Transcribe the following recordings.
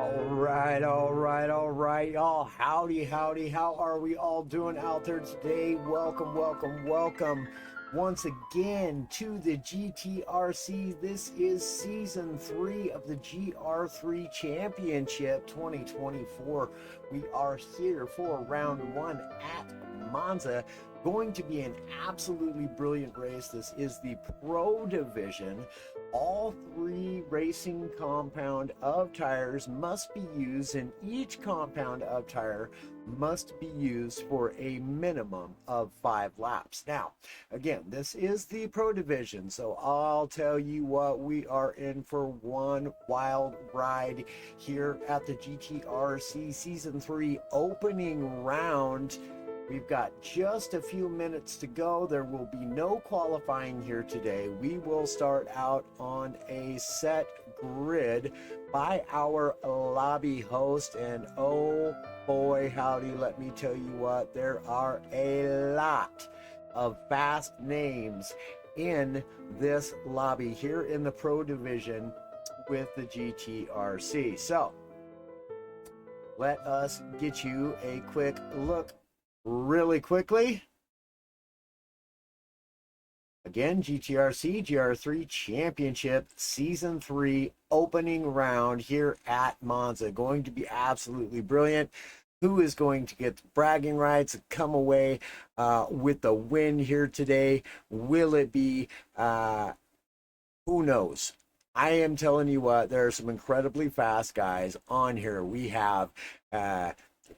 All right, y'all. Howdy. How are we all doing out there today? Welcome once again to the GTRC. This is season 3 of the GR3 Championship 2024. We are here for round 1 at Monza. Going to be an absolutely brilliant race. This is the Pro Division. All 3 racing compound of tires must be used, and each compound of tire must be used for a minimum of 5 laps. Now, again, this is the Pro Division, so I'll tell you what, we are in for one wild ride here at the GTRC Season 3 opening round. We've got just a few minutes to go. There will be no qualifying here today. We will start out on a set grid by our lobby host, and oh boy howdy, let me tell you what, there are a lot of fast names in this lobby here in the Pro Division with the GTRC. So let us get you a quick look really quickly. Again, GTRC GR3 Championship Season 3 opening round here at Monza. Going to be absolutely brilliant. Who is going to get the bragging rights and come away with the win here today? Will it be, who knows? I am telling you what, there are some incredibly fast guys on here. We have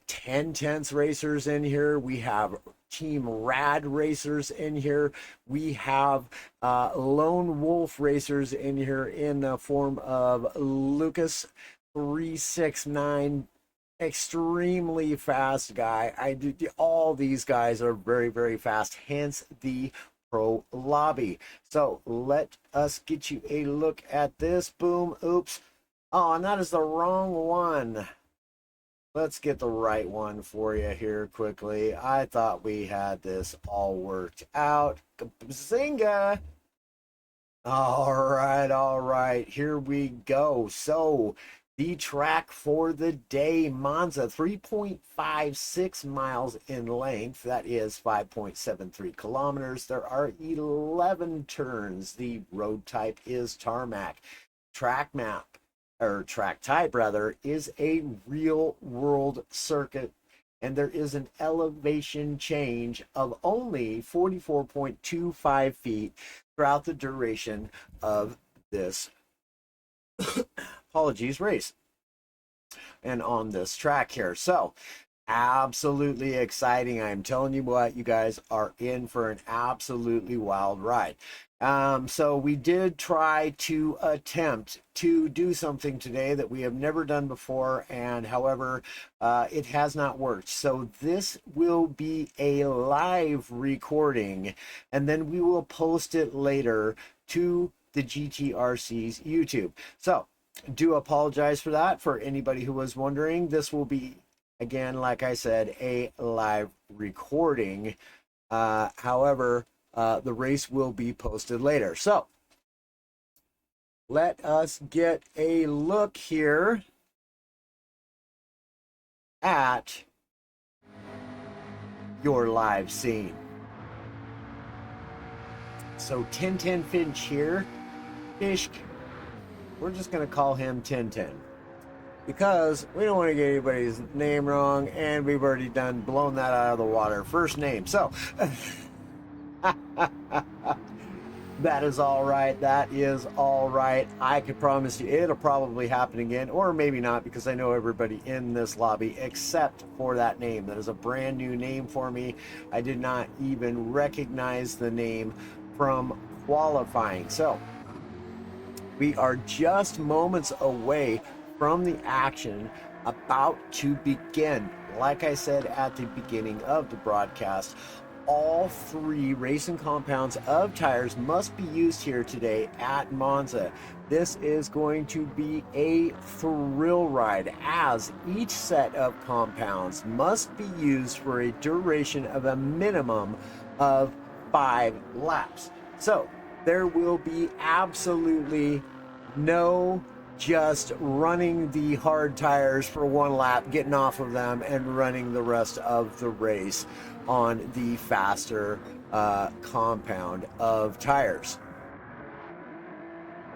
10 tenths racers in here. We have Team Rad racers in here. We have Lone Wolf racers in here in the form of Lucas 369, extremely fast guy. All these guys are very, very fast, hence the Pro Lobby. So let us get you a look at this. Boom. Oops. Oh, and that is the wrong one. Let's get the right one for you here quickly. I thought we had this all worked out. Zinga! All right. Here we go. So, the track for the day, Monza, 3.56 miles in length. That is 5.73 kilometers. There are 11 turns. The road type is tarmac. Track type is a real world circuit, and there is an elevation change of only 44.25 feet throughout the duration of this race and on this track here. So absolutely exciting. I'm telling you what, you guys are in for an absolutely wild ride. So we did try to attempt to do something today that we have never done before, and however, it has not worked. So this will be a live recording, and then we will post it later to the GTRC's YouTube. So do apologize for that. For anybody who was wondering, this will be, again, like I said, a live recording. However, the race will be posted later. So let us get a look here at your live scene. So 1010 Finch here. Fishk. We're just going to call him 1010 because we don't want to get anybody's name wrong, and we've already blown that out of the water. First name. So that is all right. That is all right. I could promise you it'll probably happen again, or maybe not, because I know everybody in this lobby except for that name. That is a brand new name for me. I did not even recognize the name from qualifying. So we are just moments away from the action about to begin. Like I said at the beginning of the broadcast, all 3 racing compounds of tires must be used here today at Monza. This is going to be a thrill ride, as each set of compounds must be used for a duration of a minimum of 5 laps. So there will be absolutely no just running the hard tires for one lap, getting off of them, and running the rest of the race on the faster compound of tires.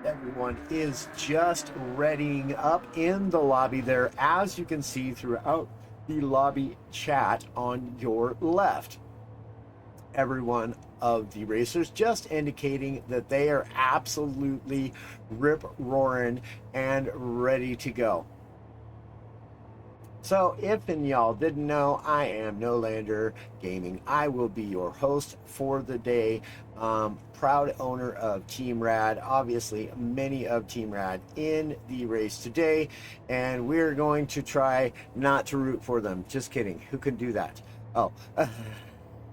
Everyone is just readying up in the lobby there, as you can see throughout the lobby chat on your left. Everyone of the racers just indicating that they are absolutely rip-roaring and ready to go. So if and y'all didn't know, I am Nolander Gaming. I will be your host for the day. Proud owner of Team Rad, obviously many of Team Rad in the race today, and we're going to try not to root for them. Just kidding. Who can do that? Oh,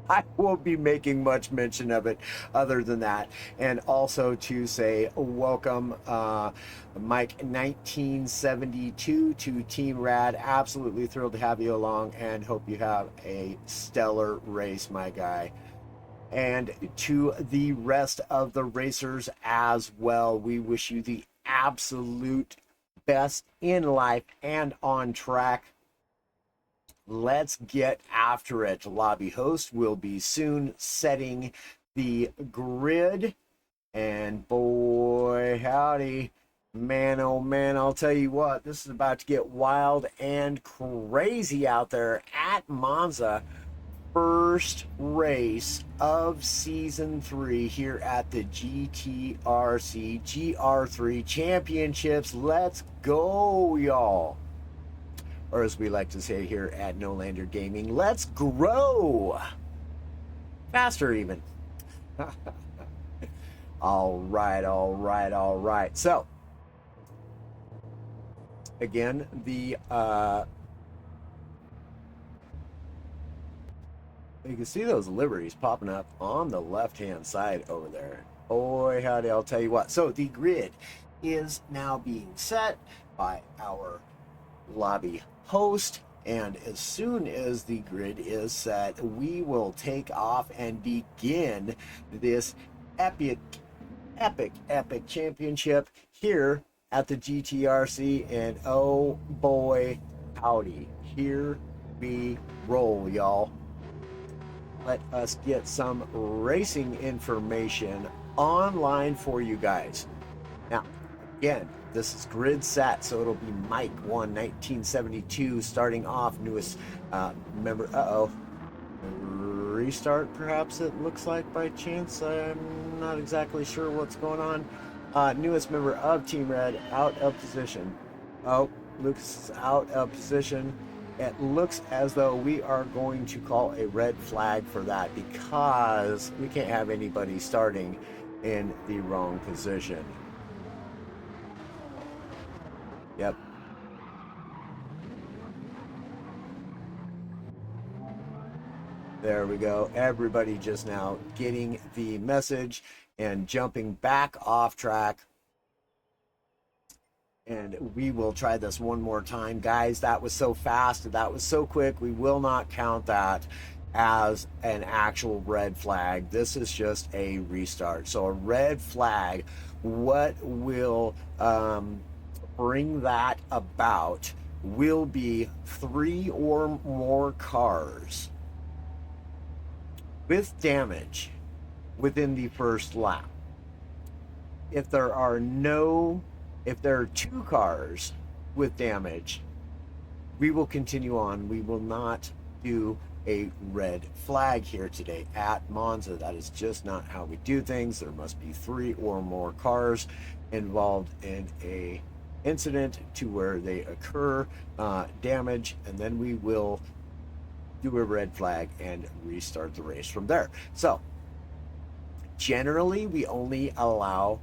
I won't be making much mention of it other than that. And also to say welcome, Mike 1972 to Team Rad. Absolutely thrilled to have you along and hope you have a stellar race, my guy. And to the rest of the racers as well, we wish you the absolute best in life and on track. Let's get after it. Lobby host will be soon setting the grid. And boy, howdy, man, oh man, I'll tell you what, this is about to get wild and crazy out there at Monza. First race of season 3 here at the GTRC GR3 championships. Let's go, y'all. Or as we like to say here at Nolander Gaming, let's grow faster even. All right. So again, you can see those liveries popping up on the left-hand side over there. Boy, howdy, I'll tell you what. So the grid is now being set by our lobby host, and as soon as the grid is set, we will take off and begin this epic championship here at the GTRC. And oh boy, howdy, here we roll, y'all. Let us get some racing information online for you guys. Now, again, this is grid set, so it'll be Mike 1 1972 starting off, newest member. Restart perhaps it looks like by chance. I'm not exactly sure what's going on. Newest member of Team Red out of position. Oh, Luke's out of position. It looks as though we are going to call a red flag for that, because we can't have anybody starting in the wrong position. Yep. There we go. Everybody just now getting the message and jumping back off track. And we will try this one more time. Guys, that was so fast. That was so quick. We will not count that as an actual red flag. This is just a restart. So a red flag, what will bring that about will be 3 or more cars with damage within the first lap. If there are 2 cars with damage, we will continue on. We will not do a red flag here today at Monza. That is just not how we do things. There must be 3 or more cars involved in a incident to where they occur damage, and then we will do a red flag and restart the race from there. So generally we only allow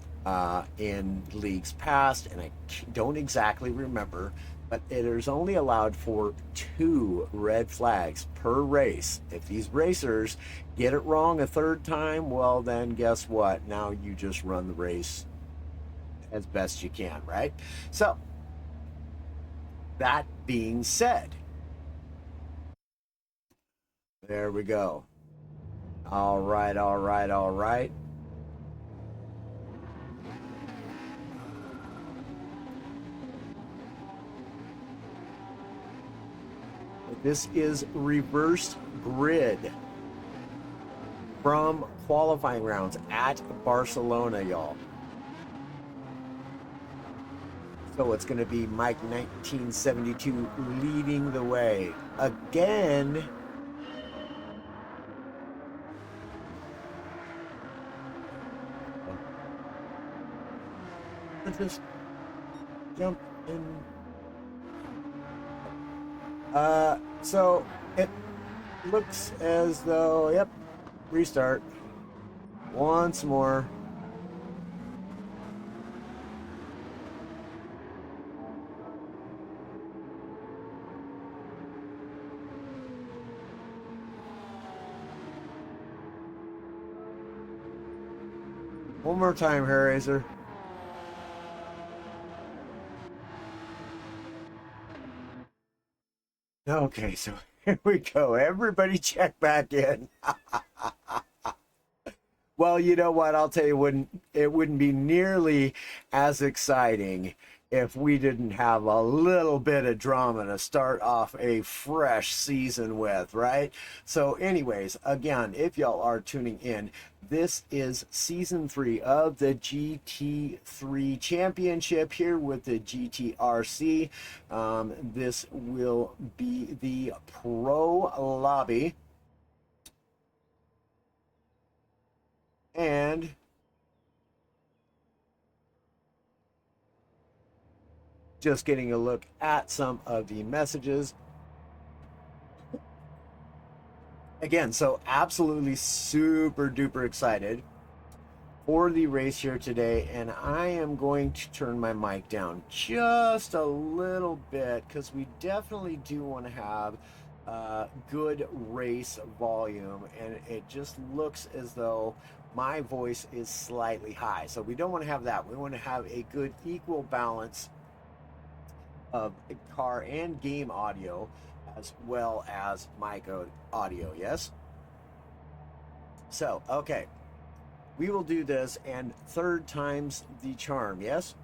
in leagues past, and I don't exactly remember, but it is only allowed for 2 red flags per race. If these racers get it wrong a 3rd time, well then guess what? Now you just run the race as best you can, right? So that being said, there we go. All right. This is reverse grid from qualifying rounds at Barcelona, y'all. So it's going to be Mike 1972 leading the way. Again, let's just jump in. So it looks as though, yep, restart once more. One more time, Hair Razor. Okay, so here we go. Everybody check back in. Well, you know what? I'll tell you, it wouldn't be nearly as exciting if we didn't have a little bit of drama to start off a fresh season with, right? So anyways, again, if y'all are tuning in, this is season 3 of the GT3 championship here with the GTRC. This will be the pro lobby. And just getting a look at some of the messages. Again, so absolutely super duper excited for the race here today, and I am going to turn my mic down just a little bit because we definitely do want to have good race volume, and it just looks as though my voice is slightly high, so we don't want to have that. We want to have a good equal balance of car and game audio as well as mic audio. Yes, so okay, we will do this, and third time's the charm. Yes,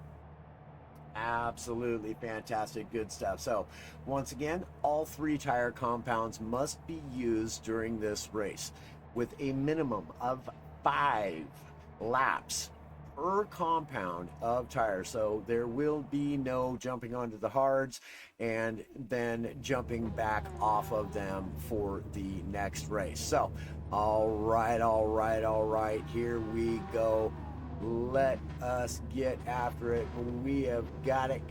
absolutely fantastic, good stuff. So once again, all 3 tire compounds must be used during this race with a minimum of 5 laps per compound of tires. So there will be no jumping onto the hards and then jumping back off of them for the next race. So all right, here we go. Let us get after it. We have got it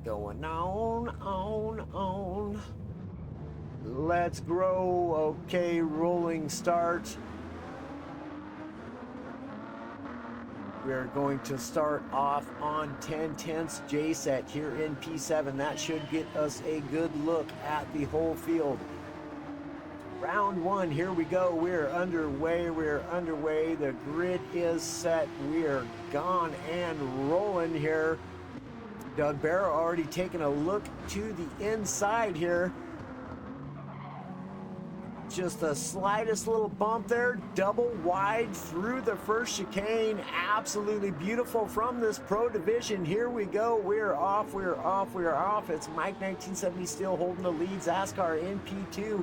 going on. Let's grow. Okay, rolling start. We're going to start off on 10/10 J set here in P7. That should get us a good look at the whole field. Round 1, here we go. We're underway. The grid is set. We're gone and rolling here. Doug Barrow already taking a look to the inside here. Just the slightest little bump there, double wide through the first chicane. Absolutely beautiful from this pro division. Here we go. We're off. It's Mike 1970 still holding the lead. Zaskar in P2,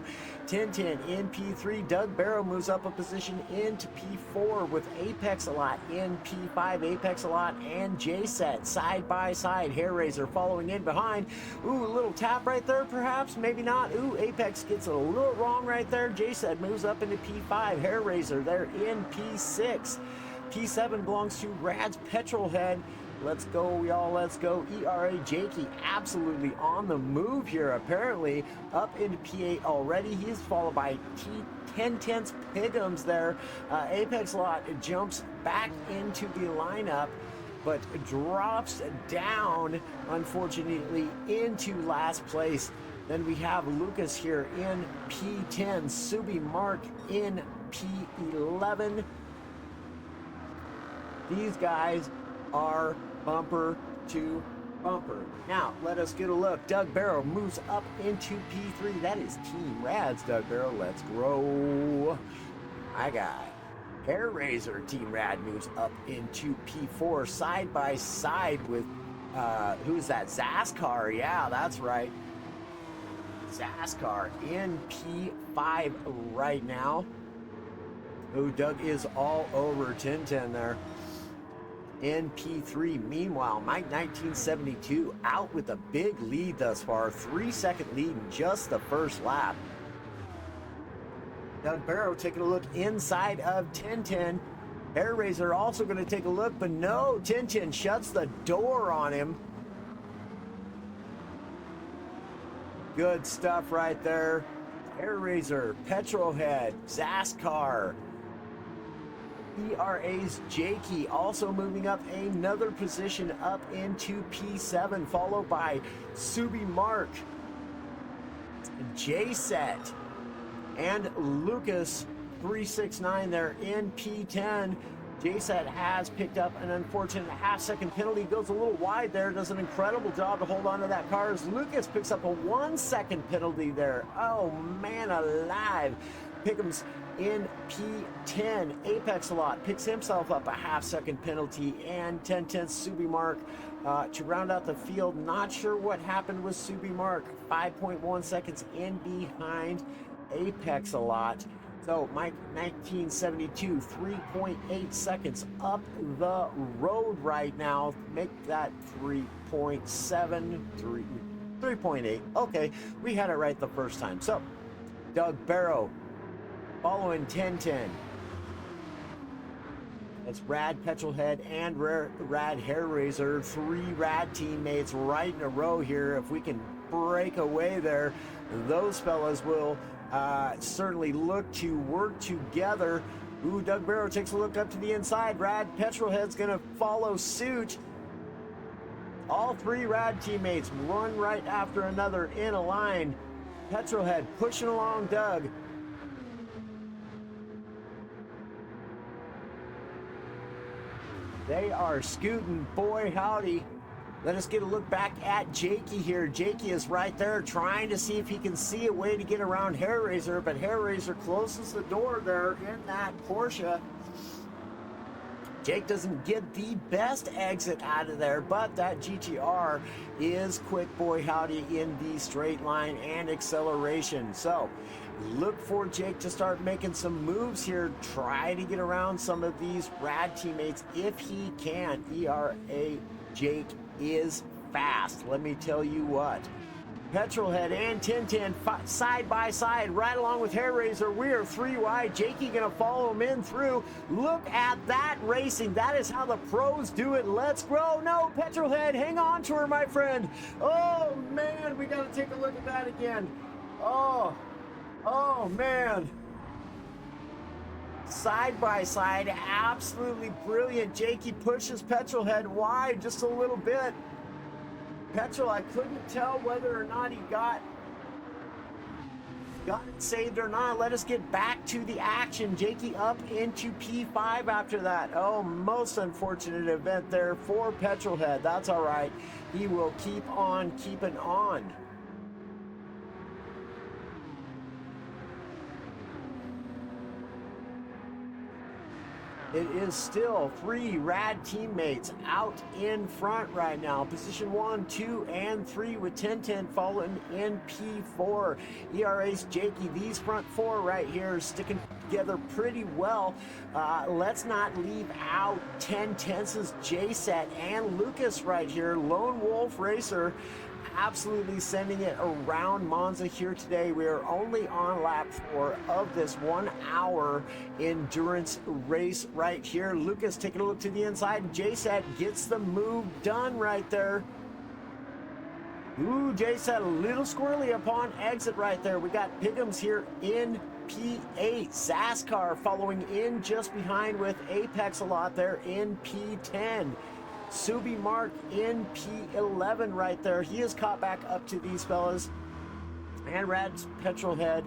1010 in P3. Doug Barrow moves up a position into P4 with Apex a lot in P5. Apex a lot and J-Set side by side. Hair Razor following in behind. Ooh, a little tap right there, perhaps, maybe not. Ooh, Apex gets it a little wrong right there. J-Set moves up into P5. Hair Razor, they're in P6. P7 belongs to Rad's Petrolhead. Let's go, y'all. Let's go. ERA Jakey absolutely on the move here, apparently. Up into P8 already. He's followed by T10 Pigums there. Apex Lot jumps back into the lineup, but drops down, unfortunately, into last place. Then we have Lucas here in P10. Subi Mark in P11. These guys are bumper to bumper. Now, let us get a look. Doug Barrow moves up into P3. That is Team Rad's Doug Barrow. Let's grow. My guy. Hair Razor Team Rad moves up into P4 side by side with, who's that? Zaskar. Yeah, that's right. Zaskar in P5 right now. Oh, Doug is all over 1010 there. In P3, meanwhile, Mike 1972 out with a big lead thus far. 3-second lead in just the first lap. Doug Barrow taking a look inside of 1010. Air Razor also going to take a look, but no, 1010 shuts the door on him. Good stuff right there. Air Razor, Petrolhead, Zaskar, ERA's Jakey also moving up another position up into P7, followed by Subi Mark, J-Set, and Lucas 369 there in P10. J-Set has picked up an unfortunate half-second penalty, goes a little wide there, does an incredible job to hold on to that car as Lucas picks up a 1-second penalty there. Oh man alive. Pickham's in P10. Apex a lot picks himself up a half-second penalty, and 10/10 Subi Mark to round out the field. Not sure what happened with Subi Mark. 5.1 seconds in behind Apex a lot. So Mike 1972, 3.8 seconds up the road right now. Make that 3.7, 3.8. Okay, we had it right the first time. So Doug Barrow following 1010. That's Rad Petrolhead and Rad Hair Razor. 3 Rad teammates right in a row here. If we can break away there, those fellas will certainly look to work together. Ooh, Doug Barrow takes a look up to the inside. Rad Petrolhead's going to follow suit. All 3 Rad teammates, one right after another in a line. Petrolhead pushing along Doug. They are scooting, boy howdy. Let us get a look back at Jakey here. Jakey is right there trying to see if he can see a way to get around Hair Razor, but Hair Razor closes the door there in that Porsche. Jake doesn't get the best exit out of there, but that GTR is quick, boy howdy, in the straight line and acceleration. So look for Jake to start making some moves here. Try to get around some of these Rad teammates if he can. ERA Jake is fast, let me tell you what. Petrolhead and 1010 side by side, right along with Hair Razor. We are 3 wide. Jakey gonna follow him in through. Look at that racing. That is how the pros do it. Let's go. No, Petrolhead, hang on to her, my friend. Oh man, we gotta take a look at that again. Oh man. Side by side, absolutely brilliant. Jakey pushes Petrolhead wide just a little bit. Petrol, I couldn't tell whether or not he got it saved or not. Let us get back to the action. Jakey up into P5 after that. Oh, most unfortunate event there for Petrolhead. That's all right. He will keep on keeping on. It is still 3 Rad teammates out in front right now. Position 1, 2, and 3 with 1010 following in P4. ERA's Jakey. These front 4 right here sticking together pretty well. Let's not leave out 1010's J-Set and Lucas right here. Lone Wolf Racer absolutely sending it around Monza here today. We are only on lap 4 of this 1-hour endurance race right here. Lucas taking a look to the inside. J-Set gets the move done right there. Ooh, J-Set a little squirrely upon exit right there. We got Piggums here in P8. Zaskar following in just behind with Apex a lot there in P10. Subi Mark in P11 right there. He is caught back up to these fellas. And Rad's Petrolhead,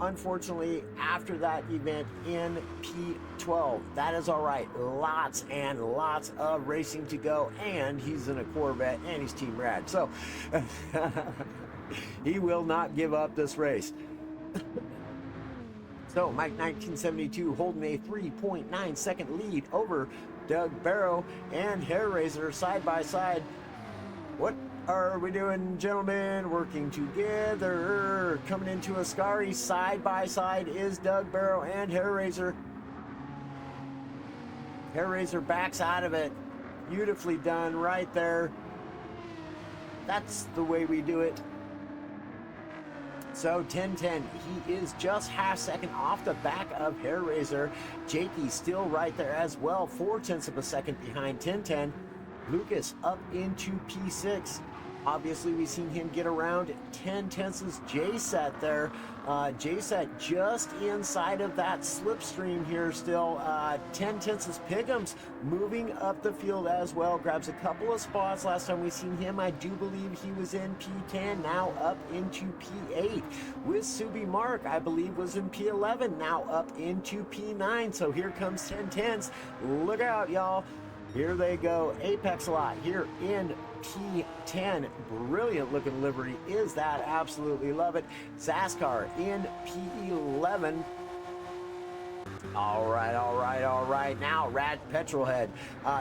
unfortunately, after that event in P12. That is all right. Lots and lots of racing to go. And he's in a Corvette and he's Team Rad. So he will not give up this race. So Mike 1972 holding a 3.9 second lead over Doug Barrow and Hair Razor side by side. What are we doing, gentlemen? Working together. Coming into Ascari side by side is Doug Barrow and Hair Razor. Hair Razor backs out of it. Beautifully done right there. That's the way we do it. So 10-10, he is just half second off the back of Hair Razor. Jakey still right there as well, 0.4 of a second behind 10-10. Lucas up into P6. Obviously, we've seen him get around 10/10's J-Set there. J-Set just inside of that slipstream here still. 10/10's Piggums moving up the field as well. Grabs a couple of spots. Last time we seen him, I do believe he was in P10, now up into P8. With Subi Mark, I believe was in P11, now up into P9. So here comes 10/10's. Look out, y'all. Here they go. Apex a lot here in P10. Brilliant looking livery is that. Absolutely love it. Zaskar in P11. All right. Now, Rad Petrolhead,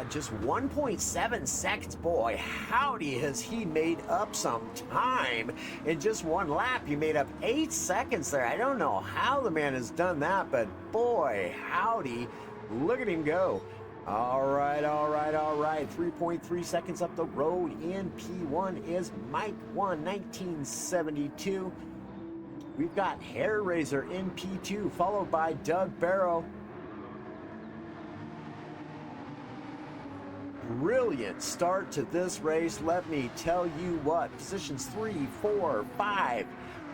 just 1.7 seconds. Boy, howdy, has he made up some time. In just one lap, he made up 8 seconds there. I don't know how the man has done that, but boy, howdy, look at him go. All right. 3.3 seconds up the road in P1 is Mike 1, 1972. We've got Hair Razor in P2, followed by Doug Barrow. Brilliant start to this race, let me tell you what. Positions 3, 4, 5,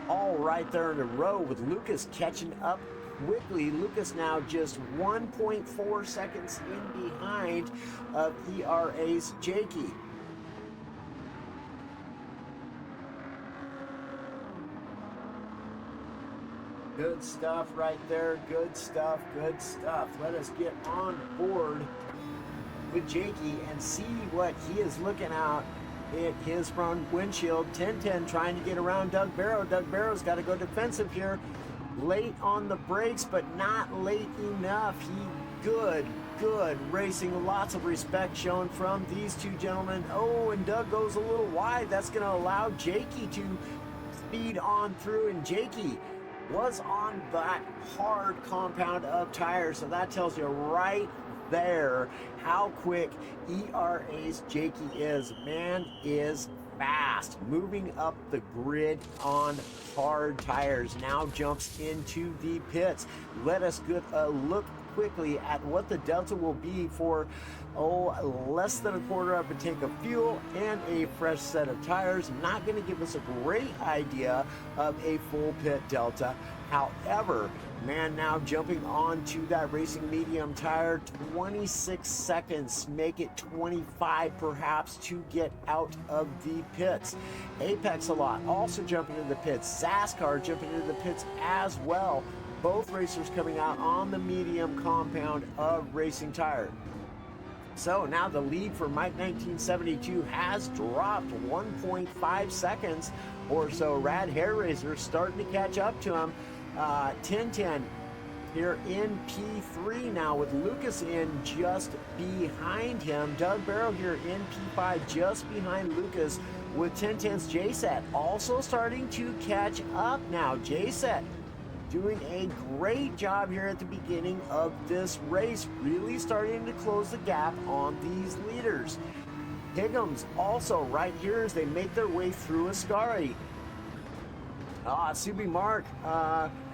all right there in a row with Lucas catching up quickly. Lucas now just 1.4 seconds in behind of ERA's Jakey. Good stuff right there. Good stuff. Let us get on board with Jakey and see what he is looking out at his front windshield. 10-10 trying to get around Doug Barrow. Doug Barrow's got to go defensive here. Late on the brakes, but not late enough. Good racing. Lots of respect shown from these two gentlemen. Oh, and Doug goes a little wide. That's going to allow Jakey to speed on through, and Jakey was on that hard compound of tires, so that tells you right there how quick ERA's Jakey is. Man is fast, moving up the grid on hard tires. Now jumps into the pits. Let us get a look quickly at what the delta will be for less than a quarter of a tank of fuel and a fresh set of tires. Not going to give us a great idea of a full pit delta. However, man, now jumping onto that racing medium tire, 26 seconds, make it 25 perhaps to get out of the pits. Apex a lot, also jumping into the pits. Zaskar jumping into the pits as well. Both racers coming out on the medium compound of racing tire. So now the lead for Mike 1972 has dropped 1.5 seconds or so. Rad Hair Razor starting to catch up to him. 10-10 here in P3 now with Lucas in just behind him. Doug Barrow here in P5 just behind Lucas with 10-10's J-Set also starting to catch up now. J-Set doing a great job here at the beginning of this race, really starting to close the gap on these leaders. Higgums also right here as they make their way through Ascari. Subi Mark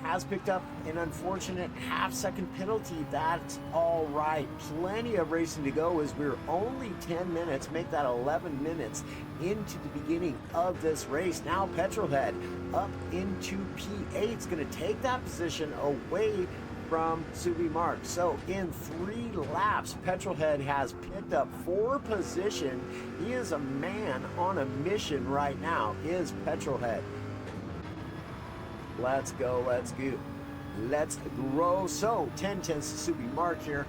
has picked up an unfortunate half-second penalty. That's all right. Plenty of racing to go as we're only 10 minutes, make that 11 minutes into the beginning of this race. Now Petrolhead up into P8. It's going to take that position away from Subi Mark. So in 3 laps, Petrolhead has picked up 4 position. He is a man on a mission right now, is Petrolhead. Let's go. Let's grow. So 10-10's Subi Mark here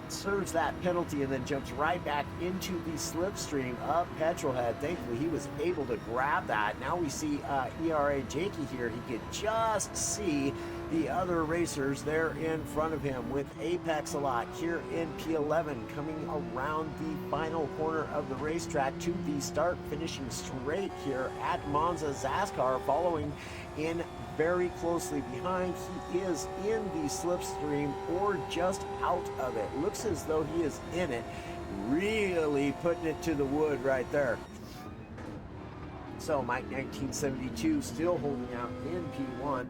serves that penalty and then jumps right back into the slipstream of Petrolhead. Thankfully, he was able to grab that. Now we see ERA Jakey here. He could just see the other racers there in front of him, with Apex a lot here in P11 coming around the final corner of the racetrack to the start, finishing straight here at Monza. Zaskar following in very closely behind. He is in the slipstream or just out of it. Looks as though he is in it, really putting it to the wood right there. So Mike 1972 still holding out in P1.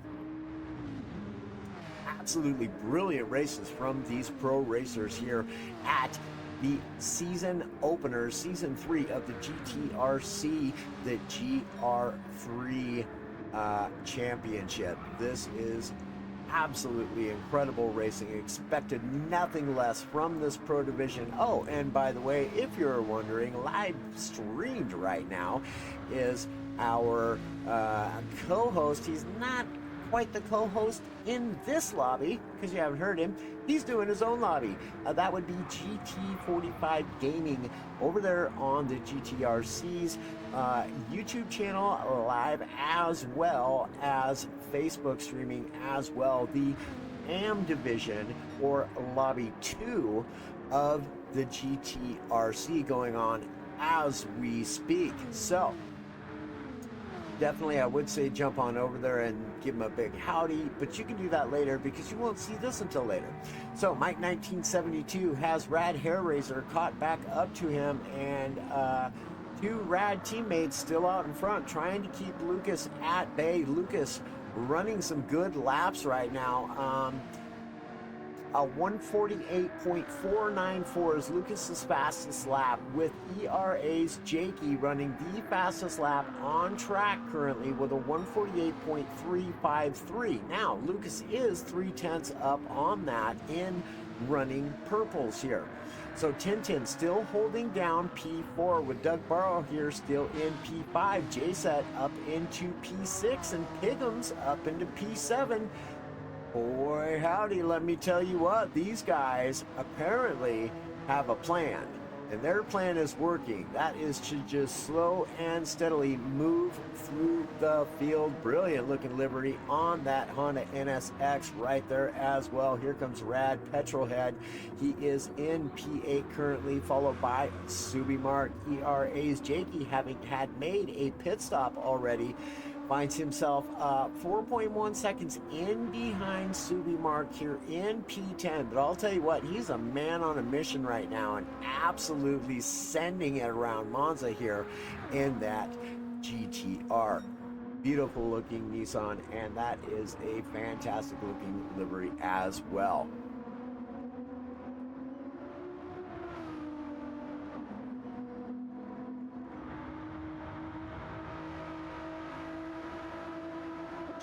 Absolutely brilliant races from these pro racers here at the season opener, season 3 of the GTRC, the GR3 championship. This is absolutely incredible racing. Expected nothing less from this pro division. Oh, and by the way, if you're wondering, live streamed right now is our co-host. He's not quite the co-host in this lobby because you haven't heard him. He's doing his own lobby. That would be GT45 Gaming over there on the GTRC's YouTube channel live, as well as Facebook streaming as well. The AM division, or lobby 2 of the GTRC, going on as we speak. So definitely, I would say jump on over there and give him a big howdy, but you can do that later because you won't see this until later. So Mike 1972 has Rad Hair Razor caught back up to him, and two Rad teammates still out in front trying to keep Lucas at bay. Lucas running some good laps right now. A 148.494 is Lucas's fastest lap, with ERA's Jakey running the fastest lap on track currently with a 148.353. Now, Lucas is 3/10 up on that in running purples here. So Tintin still holding down P4, with Doug Barrow here still in P5, JSet up into P6, and Pigham's up into P7. Boy, howdy, let me tell you what, these guys apparently have a plan, and their plan is working. That is to just slow and steadily move through the field. Brilliant looking livery on that Honda NSX right there as well. Here comes Rad Petrolhead. He is in P8 currently, followed by Subi Mark. ERA's Jakey, having had made a pit stop already, finds himself 4.1 seconds in behind Subi Mark here in P10. But I'll tell you what, he's a man on a mission right now and absolutely sending it around Monza here in that GTR. Beautiful looking Nissan, and that is a fantastic looking livery as well.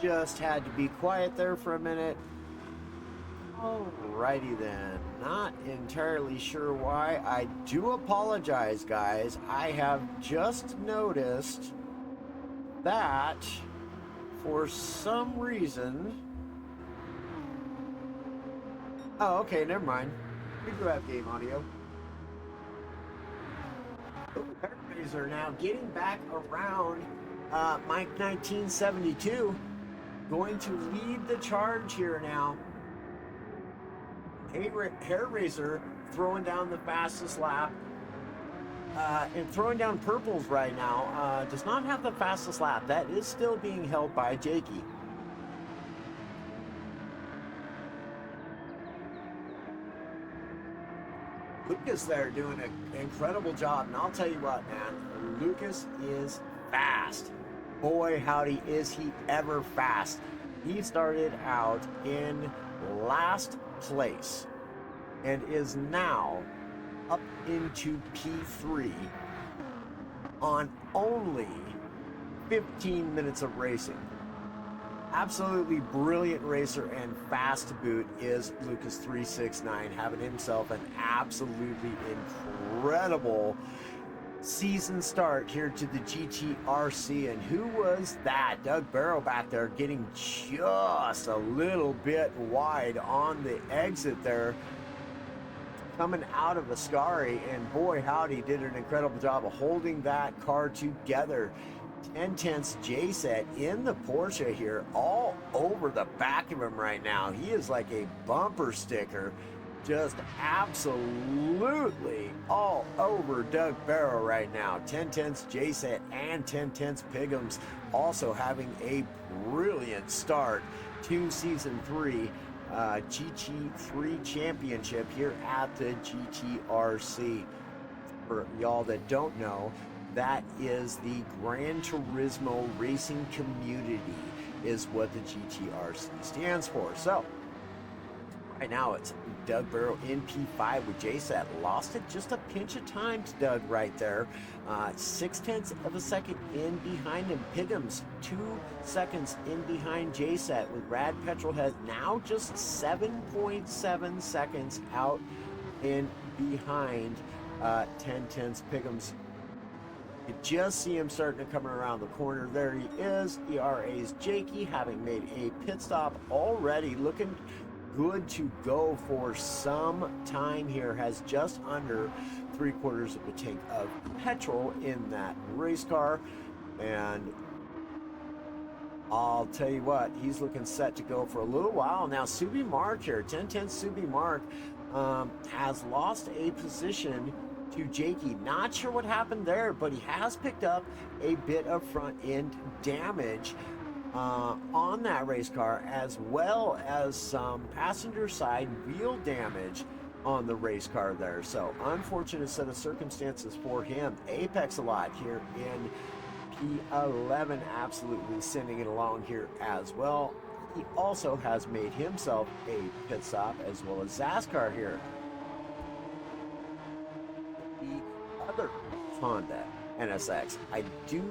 Just had to be quiet there for a minute. Alrighty then, not entirely sure why. I do apologize, guys. I have just noticed that for some reason... Oh, okay, never mind. We do have game audio. Everybody's are now getting back around Mike 1972. Going to lead the charge here now. Hair Razor throwing down the fastest lap and throwing down purples right now. Does not have the fastest lap. That is still being held by Jakey. Lucas there doing an incredible job, and I'll tell you what, man, Lucas is fast. Boy, howdy, is he ever fast. He started out in last place and is now up into P3 on only 15 minutes of racing. Absolutely brilliant racer and fast to boot is Lucas 369, having himself an absolutely incredible season start here to the GTRC. And who was that? Doug Barrow back there getting just a little bit wide on the exit there, coming out of Ascari, and boy howdy, did an incredible job of holding that car together. 10 tenths J set in the Porsche here, all over the back of him right now. He is like a bumper sticker, just absolutely all over Doug Barrow right now. 10 tenths J set and 10 tenths Piggums also having a brilliant start to season 3 GT3 championship here at the GTRC. For y'all that don't know, that is the Gran Turismo Racing Community is what the GTRC stands for. So right now it's Doug Barrow in P5 with JSAT. Lost it just a pinch of time to Doug right there. 0.6 of a second in behind him. Piggums 2 seconds in behind JSAT with Rad Petrolhead now just 7.7 seconds out in behind 10 tenths Piggums. You just see him starting to come around the corner. There he is. ERA's Jakey having made a pit stop already, looking good to go for some time here. Has just under 3/4 of a tank of petrol in that race car, and I'll tell you what, he's looking set to go for a little while now. Subi Mark here, 10-10 Subi Mark has lost a position to Jakey. Not sure what happened there, but he has picked up a bit of front end damage on that race car, as well as some passenger side wheel damage on the race car there. So unfortunate set of circumstances for him. Apex a lot here in P11, absolutely sending it along here as well. He also has made himself a pit stop, as well as Zaskar here. The other Honda NSX, I do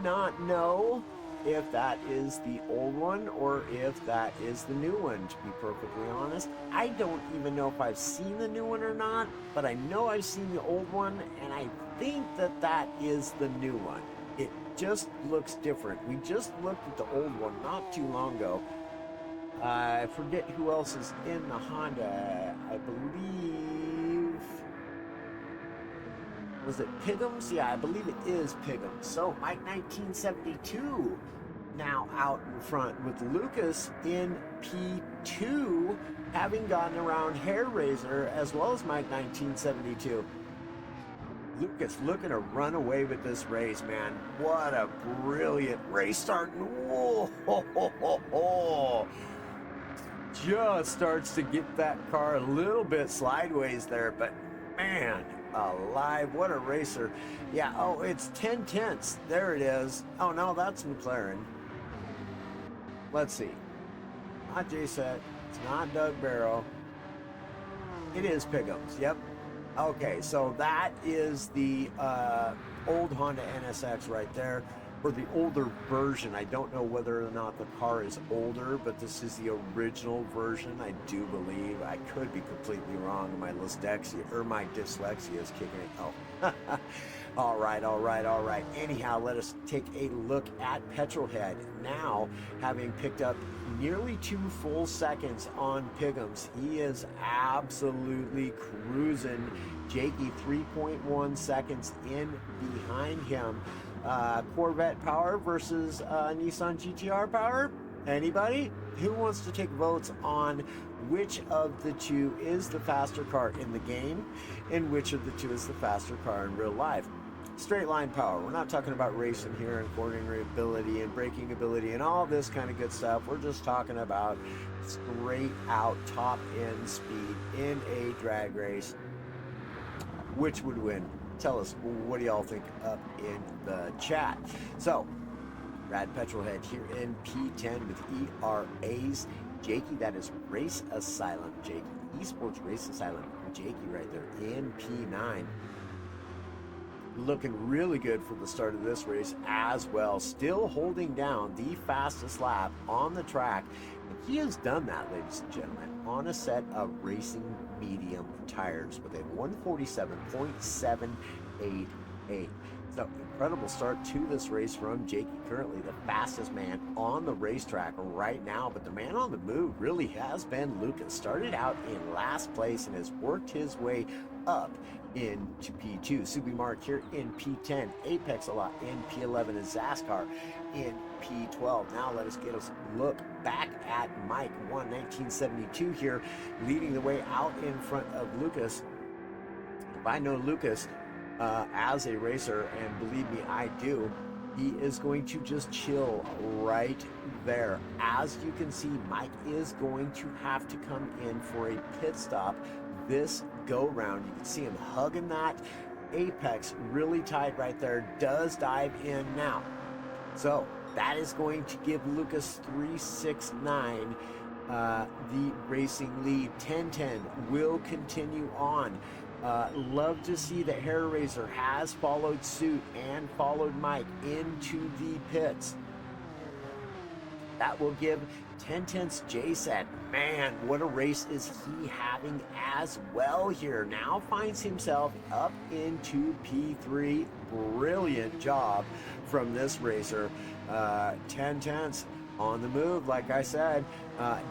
not know if that is the old one or if that is the new one, to be perfectly honest. I don't even know if I've seen the new one or not, but I know I've seen the old one, and I think that that is the new one. It just looks different. We just looked at the old one not too long ago. I forget who else is in the Honda. I believe, was it Piggums? Yeah, I believe it is Piggums. So Mike 1972 now out in front with Lucas in P2, having gotten around Hair Razor as well as Mike 1972. Lucas looking to run away with this race, man. What a brilliant race start. Whoa, ho, ho, ho, ho. Just starts to get that car a little bit sideways there, but man alive, what a racer. Yeah, oh, it's 10 tenths. There it is. Oh no, that's McLaren. Let's see. Not JSET. It's not Doug Barrow. It is Piggums. Yep. Okay, so that is the old Honda NSX right there, or the older version. I don't know whether or not the car is older, but this is the original version, I do believe. I could be completely wrong. My dyslexia is kicking it. Oh, all right. Anyhow, let us take a look at Petrolhead now, having picked up nearly 2 full seconds on Piggums. He is absolutely cruising. Jakey 3.1 seconds in behind him. Corvette power versus Nissan GTR power. Anybody? Who wants to take votes on which of the two is the faster car in the game and which of the two is the faster car in real life? Straight line power. We're not talking about racing here and cornering ability and braking ability and all this kind of good stuff. We're just talking about straight out top end speed in a drag race. Which would win? Tell us, what do y'all think up in the chat? So, Rad Petrolhead here in P10 with ERA's Jakey. That is Race Asylum Jakey. Esports Race Asylum Jakey right there in P9. Looking really good for the start of this race as well. Still holding down the fastest lap on the track. And he has done that, ladies and gentlemen, on a set of racing medium tires with a 147.788. So incredible start to this race from Jakey, currently the fastest man on the racetrack right now. But the man on the move really has been Lucas. Started out in last place and has worked his way up into P2. Subimark here in P10. Apex a lot in P11, and Zaskar in P12. Now let us get a look back at Mike 1972 here, leading the way out in front of Lucas. If I know Lucas as a racer, and believe me, I do, he is going to just chill right there. As you can see, Mike is going to have to come in for a pit stop this go round. You can see him hugging that apex really tight right there, does dive in now. So that is going to give Lucas 369 the racing lead. 1010 will continue on. Love to see that Hair Raiser has followed suit and followed Mike into the pits. That will give 1010's J-Set. Man, what a race is he having as well here. Now finds himself up into P3. Brilliant job from this racer. 1010's on the move, like I said.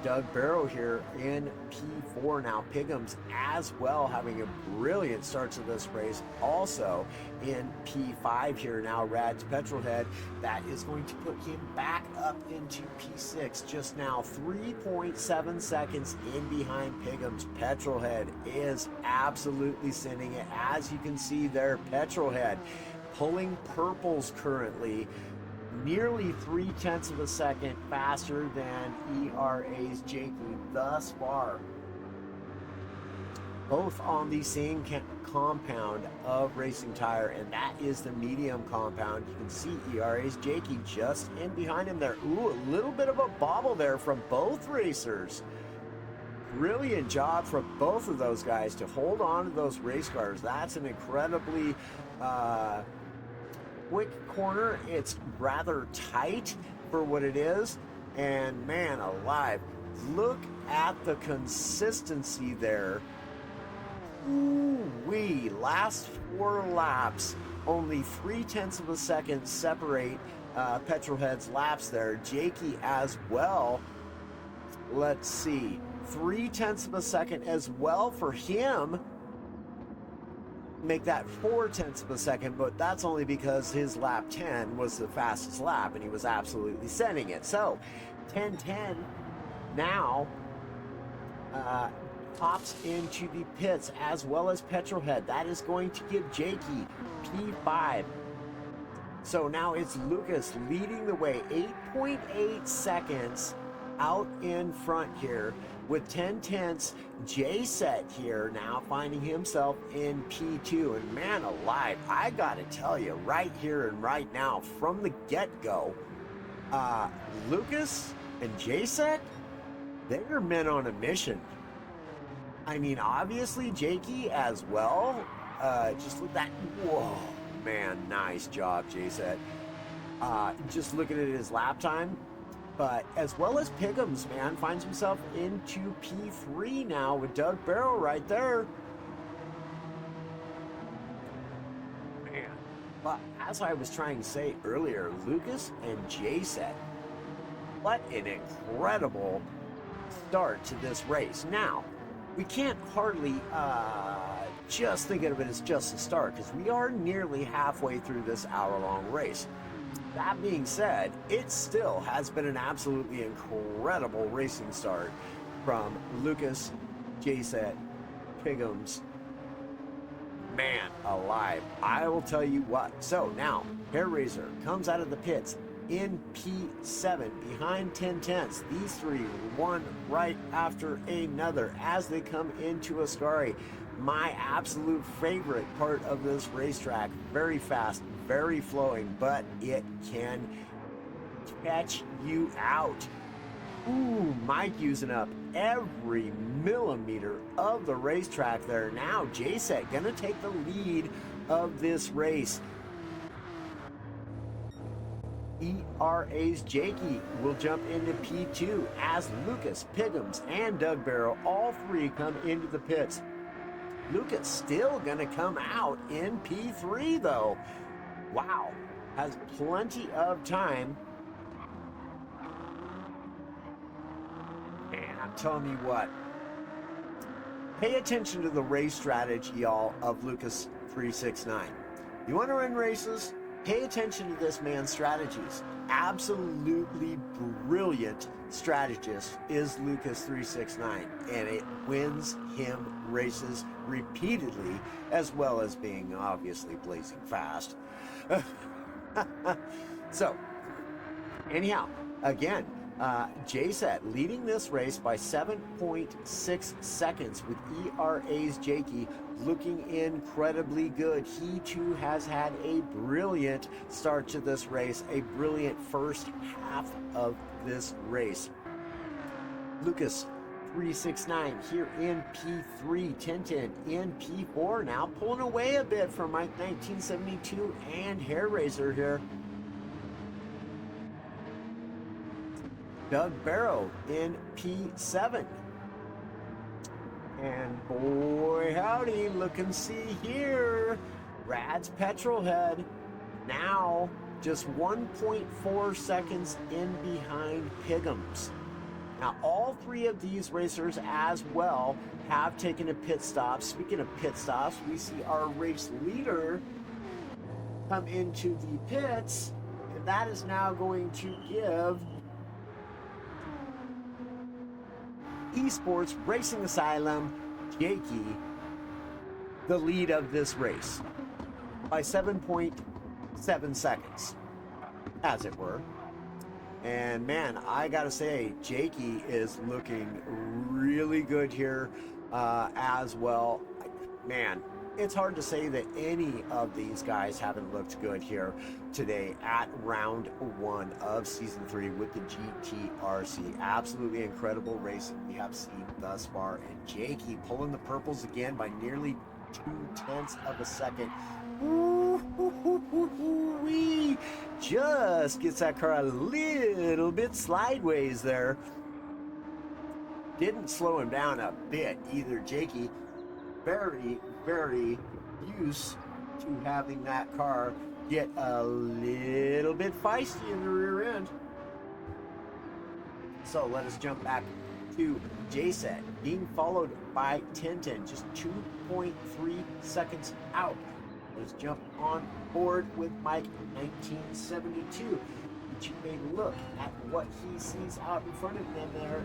Doug Barrow here in P4 now. Piggums as well, having a brilliant start to this race. Also in P5 here now, Rad's Petrolhead. That is going to put him back up into P6 just now. 3.7 seconds in behind Piggums. Petrolhead is absolutely sending it. As you can see there, Petrolhead pulling purples currently. Nearly 0.3 of a second faster than ERA's Jakey thus far. Both on the same compound of Racing Tire, and that is the medium compound. You can see ERA's Jakey just in behind him there. Ooh, a little bit of a bobble there from both racers. Brilliant job from both of those guys to hold on to those race cars. That's an incredibly quick corner. It's rather tight for what it is, and man alive, look at the consistency there. Ooh-wee, last 4 laps, only 0.3 of a second separate Petrolhead's laps there. Jakey as well, let's see, 0.3 of a second as well for him. Make that 0.4 of a second, but that's only because his lap 10 was the fastest lap and he was absolutely sending it. So 1010 now pops into the pits as well as Petrolhead. That is going to give Jakey P5. So now it's Lucas leading the way, 8.8 seconds out in front here, with 1010's J-Set here now finding himself in P2. And man alive, I gotta tell you right here and right now from the get-go, Lucas and J-Set, they are men on a mission. I mean, obviously Jakey as well. Just look at that. Whoa, man, nice job, J-Set. Just looking at his lap time. But as well as Piggums, man, finds himself into P3 now with Doug Barrow right there. Man. But as I was trying to say earlier, Lucas and J-Set, what an incredible start to this race. Now, we can't hardly just think of it as just a start, because we are nearly halfway through this hour-long race. That being said, it still has been an absolutely incredible racing start from Lucas, J-Set, Piggums. Man alive, I will tell you what. So now, Hair Raiser comes out of the pits in P7 behind 1010s. These three, one right after another as they come into Ascari. My absolute favorite part of this racetrack. Very fast, very flowing, but it can catch you out. Ooh, Mike using up every millimeter of the racetrack there. Now J-Set gonna take the lead of this race. ERA's Jakey will jump into P2 as Lucas, Piggums, and Doug Barrow, all three come into the pits. Lucas still gonna come out in P3 though. Wow, has plenty of time. And I'm telling you what, Pay attention to the race strategy, y'all, of Lucas 369. You want to run races? Pay attention to this man's strategies. Absolutely brilliant strategist is Lucas 369, and it wins him races repeatedly, as well as being obviously blazing fast. So, anyhow, again, JSET leading this race by 7.6 seconds, with ERA's Jakey looking incredibly good. He too has had a brilliant start to this race, a brilliant first half of this race. Lucas 369 here in P3, Tintin in P4, now pulling away a bit from Mike 1972 and Hair Razor here. Doug Barrow in P7. And boy howdy, look and see here. Rad's Petrolhead now just 1.4 seconds in behind Pigham's. Now all three of these racers as well have taken a pit stop. Speaking of pit stops, we see our race leader come into the pits, and that is now going to give Esports Racing Asylum Jakey the lead of this race by 7.7 seconds, as it were. And man, I gotta say, Jakey is looking really good here as well. Man, it's hard to say that any of these guys haven't looked good here today at round 1 of season 3 with the GTRC. Absolutely incredible racing we have seen thus far, and Jakey pulling the purples again by nearly 0.2 of a second. Ooh, just gets that car a little bit sideways there. Didn't slow him down a bit either. Jakey very used to having that car get a little bit feisty in the rear end. So let us jump back to JSET, being followed by Tintin, just 2.3 seconds out. Let's jump on board with Mike 1972. You may look at what he sees out in front of them there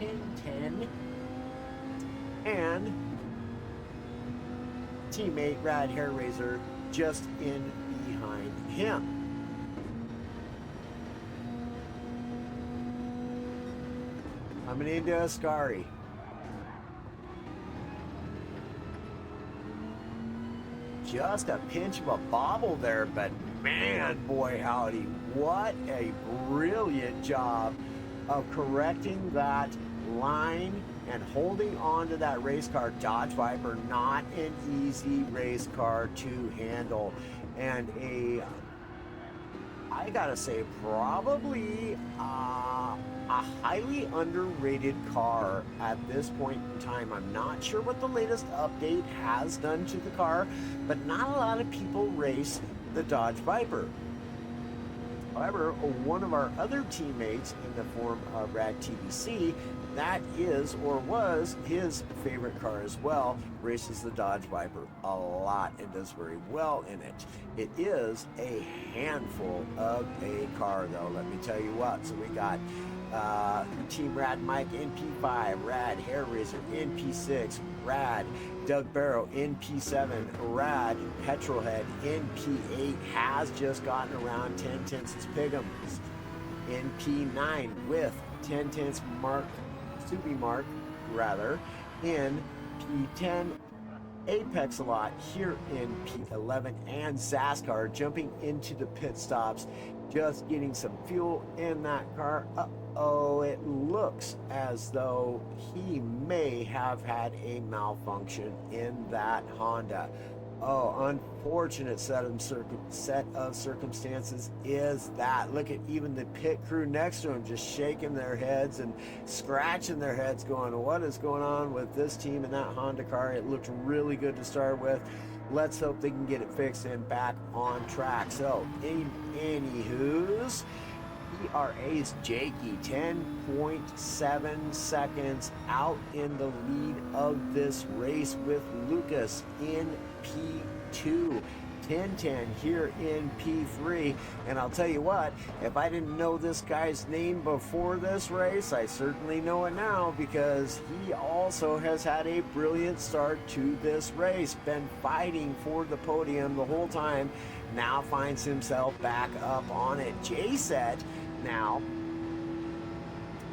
in Tintin, and teammate Rad Hair Razor just in behind him. Coming into Ascari. Just a pinch of a bobble there, but man, boy howdy, what a brilliant job of correcting that line and holding on to that race car. Dodge Viper, not an easy race car to handle, and I gotta say, probably a highly underrated car at this point in time. I'm not sure what the latest update has done to the car, but not a lot of people race the Dodge Viper. However, one of our other teammates in the form of Rad TBC, that is or was his favorite car as well, races the Dodge Viper a lot and does very well in it. It is a handful of a car though, let me tell you what. So we got Team Rad Mike in P5, Rad Hair Razor in P6, Rad Doug Barrow in P7, Rad Petrolhead in P8, has just gotten around 10/10 Pigham's in P9 with 10/10 Mark Subi Mark rather in P10. Apex a lot here in P11, and Zaskar jumping into the pit stops, just getting some fuel in that car. Uh-oh, it looks as though he may have had a malfunction in that Honda. Oh, unfortunate set of circumstances is that. Look at even the pit crew next to him just shaking their heads and scratching their heads going, what is going on with this team and that Honda car? It looked really good to start with. Let's hope they can get it fixed and back on track. So, anywho's, ERA's Jakey, 10.7 seconds out in the lead of this race with Lucas in P2. 10-10 here in P3, and I'll tell you what, if I didn't know this guy's name before this race, I certainly know it now, because he also has had a brilliant start to this race, been fighting for the podium the whole time, now finds himself back up on it. J-Set now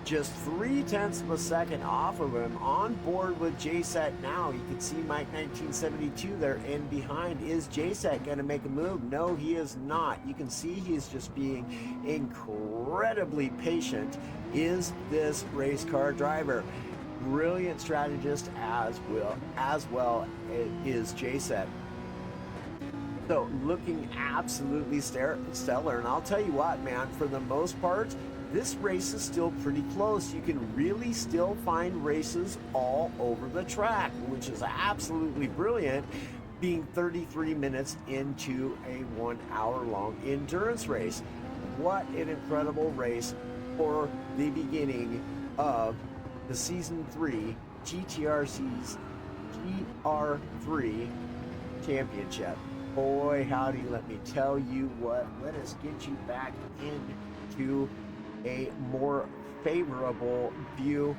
just 0.3 of a second off of him, on board with J-Set now. You can see Mike 1972 there, and behind. Is J-Set going to make a move? No, he is not. You can see he's just being incredibly patient, is this race car driver. Brilliant strategist as well is J-Set. So looking absolutely stellar, and I'll tell you what, man, for the most part, this race is still pretty close. You can really still find races all over the track, which is absolutely brilliant, being 33 minutes into a 1 hour long endurance race. What an incredible race for the beginning of the Season 3 GTRC's GR3 Championship. Boy, howdy, let me tell you what, let us get you back into a more favorable view.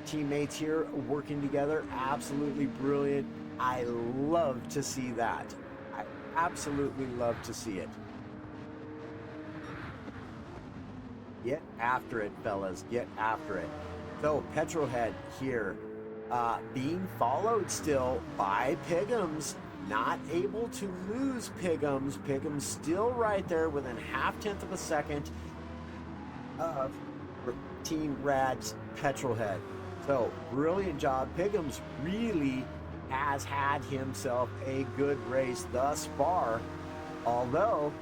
Teammates here working together, absolutely brilliant. I love to see that. I absolutely love to see it. Get after it, fellas, get after it. So Petrolhead here being followed still by Piggums, not able to lose Piggums. Piggums still right there within 0.5 of a second of Team Rad's Petrolhead. So brilliant job. Piggums really has had himself a good race thus far, although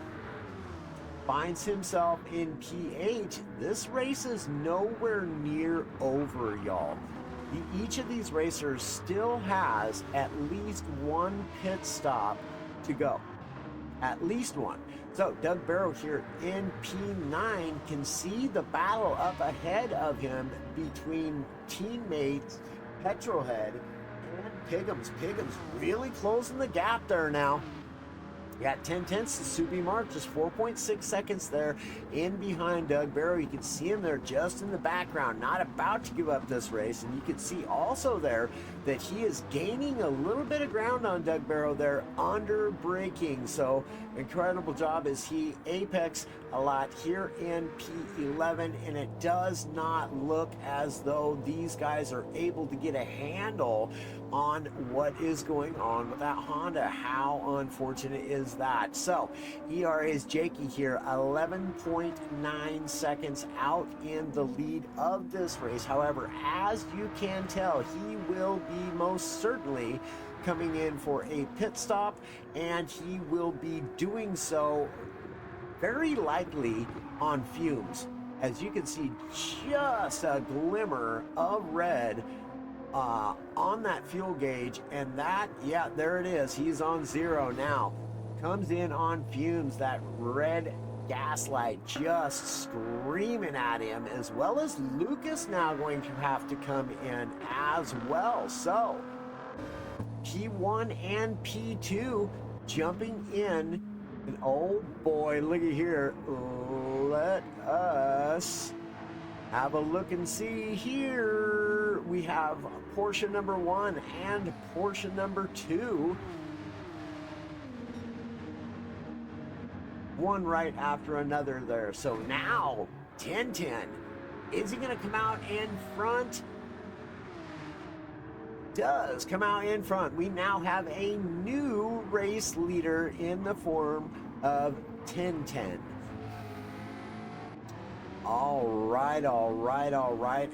finds himself in P8. This race is nowhere near over, y'all. Each of these racers still has at least one pit stop to go. At least one. So Doug Barrow here in P9 can see the battle up ahead of him between teammates Petrolhead and Piggums. Piggums really closing the gap there now. You got 0.10 to Subi Mark, just 4.6 seconds there in behind Doug Barrow. You can see him there just in the background, not about to give up this race. And you can see also there that he is gaining a little bit of ground on Doug Barrow there under braking. So incredible job as he apex a lot here in P11, and it does not look as though these guys are able to get a handle on what is going on with that Honda. How unfortunate is that? So ERA's Jakey here, 11.9 seconds out in the lead of this race. However, as you can tell, he will be most certainly coming in for a pit stop, and he will be doing so very likely on fumes. As you can see, just a glimmer of red on that fuel gauge, and that, yeah, there it is. He's on 0 now. Comes in on fumes, that red gaslight just screaming at him, as well as Lucas now going to have to come in as well. So P1 and P2 jumping in, and oh boy, looky here. Let us have a look and see here. We have Porsche number 1 and Porsche number 2. One right after another there. So now 10-10. Is he going to come out in front? Does come out in front. We now have a new race leader in the form of 10-10. All right.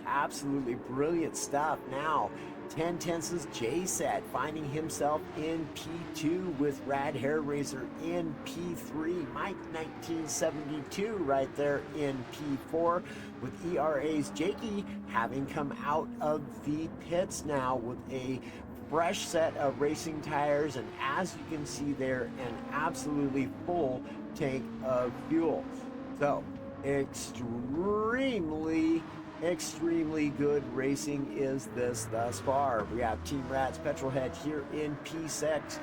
Absolutely brilliant stuff. Now 10-10's J-Set finding himself in P2 with Rad Hair Razor in P3. Mike 1972 right there in P4, with ERA's Jakey having come out of the pits now with a fresh set of racing tires, and as you can see there, an absolutely full tank of fuel. So extremely good racing is this thus far. We have Team Rat's Petrolhead here in P6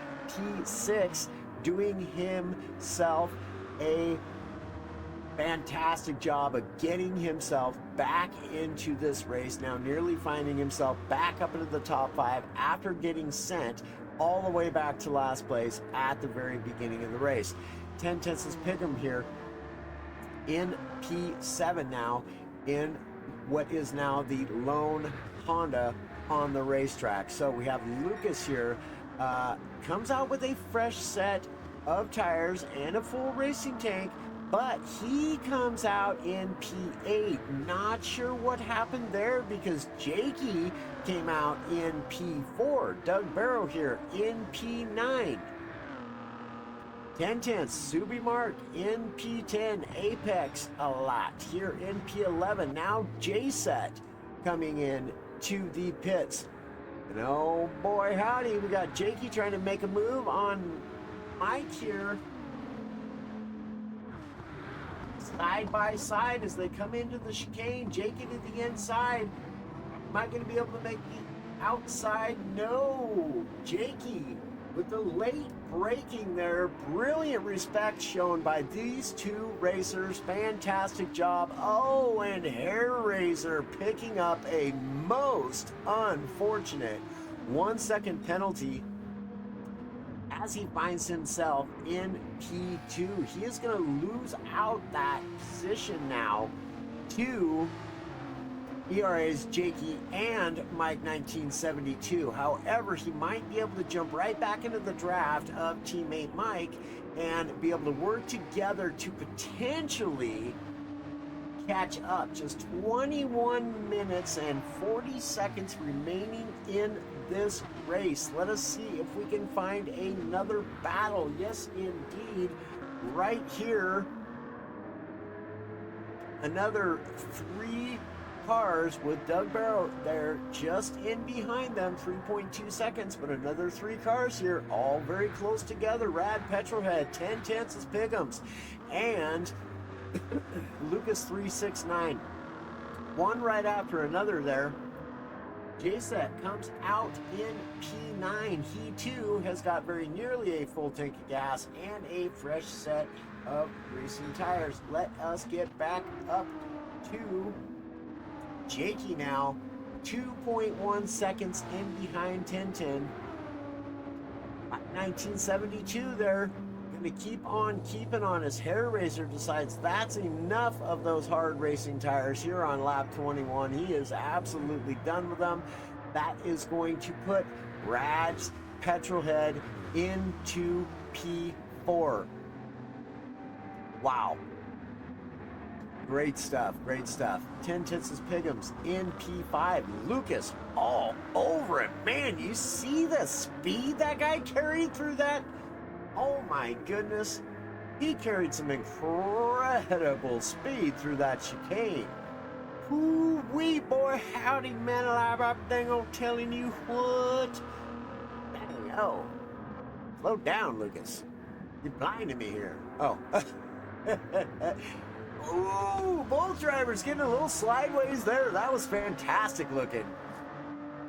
doing himself a fantastic job of getting himself back into this race, now nearly finding himself back up into the top 5 after getting sent all the way back to last place at the very beginning of the race. 10 tenths is Pigham here in P7 now, in what is now the lone Honda on the racetrack. So we have Lucas here, comes out with a fresh set of tires and a full racing tank, but he comes out in P8. Not sure what happened there, because Jakey came out in P4. Doug Barrow here in P9. 10 tenths, Subi Mark in P10. Apex a lot here in P11. Now J-Set coming in to the pits. And oh boy howdy, we got Jakey trying to make a move on Mike here. Side by side as they come into the chicane. Jakey to the inside. Am I going to be able to make the outside? No. Jakey with the late braking there. Brilliant respect shown by these two racers. Fantastic job. Oh, and Hair Razor picking up a most unfortunate 1 second penalty as he finds himself in P2. He is going to lose out that position now to ERA's Jakey and Mike 1972. However, he might be able to jump right back into the draft of teammate Mike and be able to work together to potentially catch up. Just 21 minutes and 40 seconds remaining in this race. Let us see if we can find another battle. Yes, indeed. Right here, another 3 cars with Doug Barrow there just in behind them, 3.2 seconds, but another 3 cars here, all very close together. Rad Petrolhead, 10 tenths is Pighams, and Lucas 369. One right after another there. J-Set comes out in P9. He too has got very nearly a full tank of gas and a fresh set of racing tires. Let us get back up to Jakey now. 2.1 seconds in behind 1010. 1972 there. Going to keep on keeping on as Hair Razor decides that's enough of those hard racing tires here on lap 21. He is absolutely done with them. That is going to put Rad's Petrolhead into P4. Wow. Great stuff, great stuff. 10 tenths is Pighams in P5. Lucas all over it. Man, you see the speed that guy carried through that? Oh my goodness. He carried some incredible speed through that chicane. Ooh-wee, boy, howdy, man alive, I'm dang telling you what. Dang, oh. Slow down, Lucas. You're blinding me here. Oh. Ooh, both drivers getting a little sideways there. That was fantastic looking.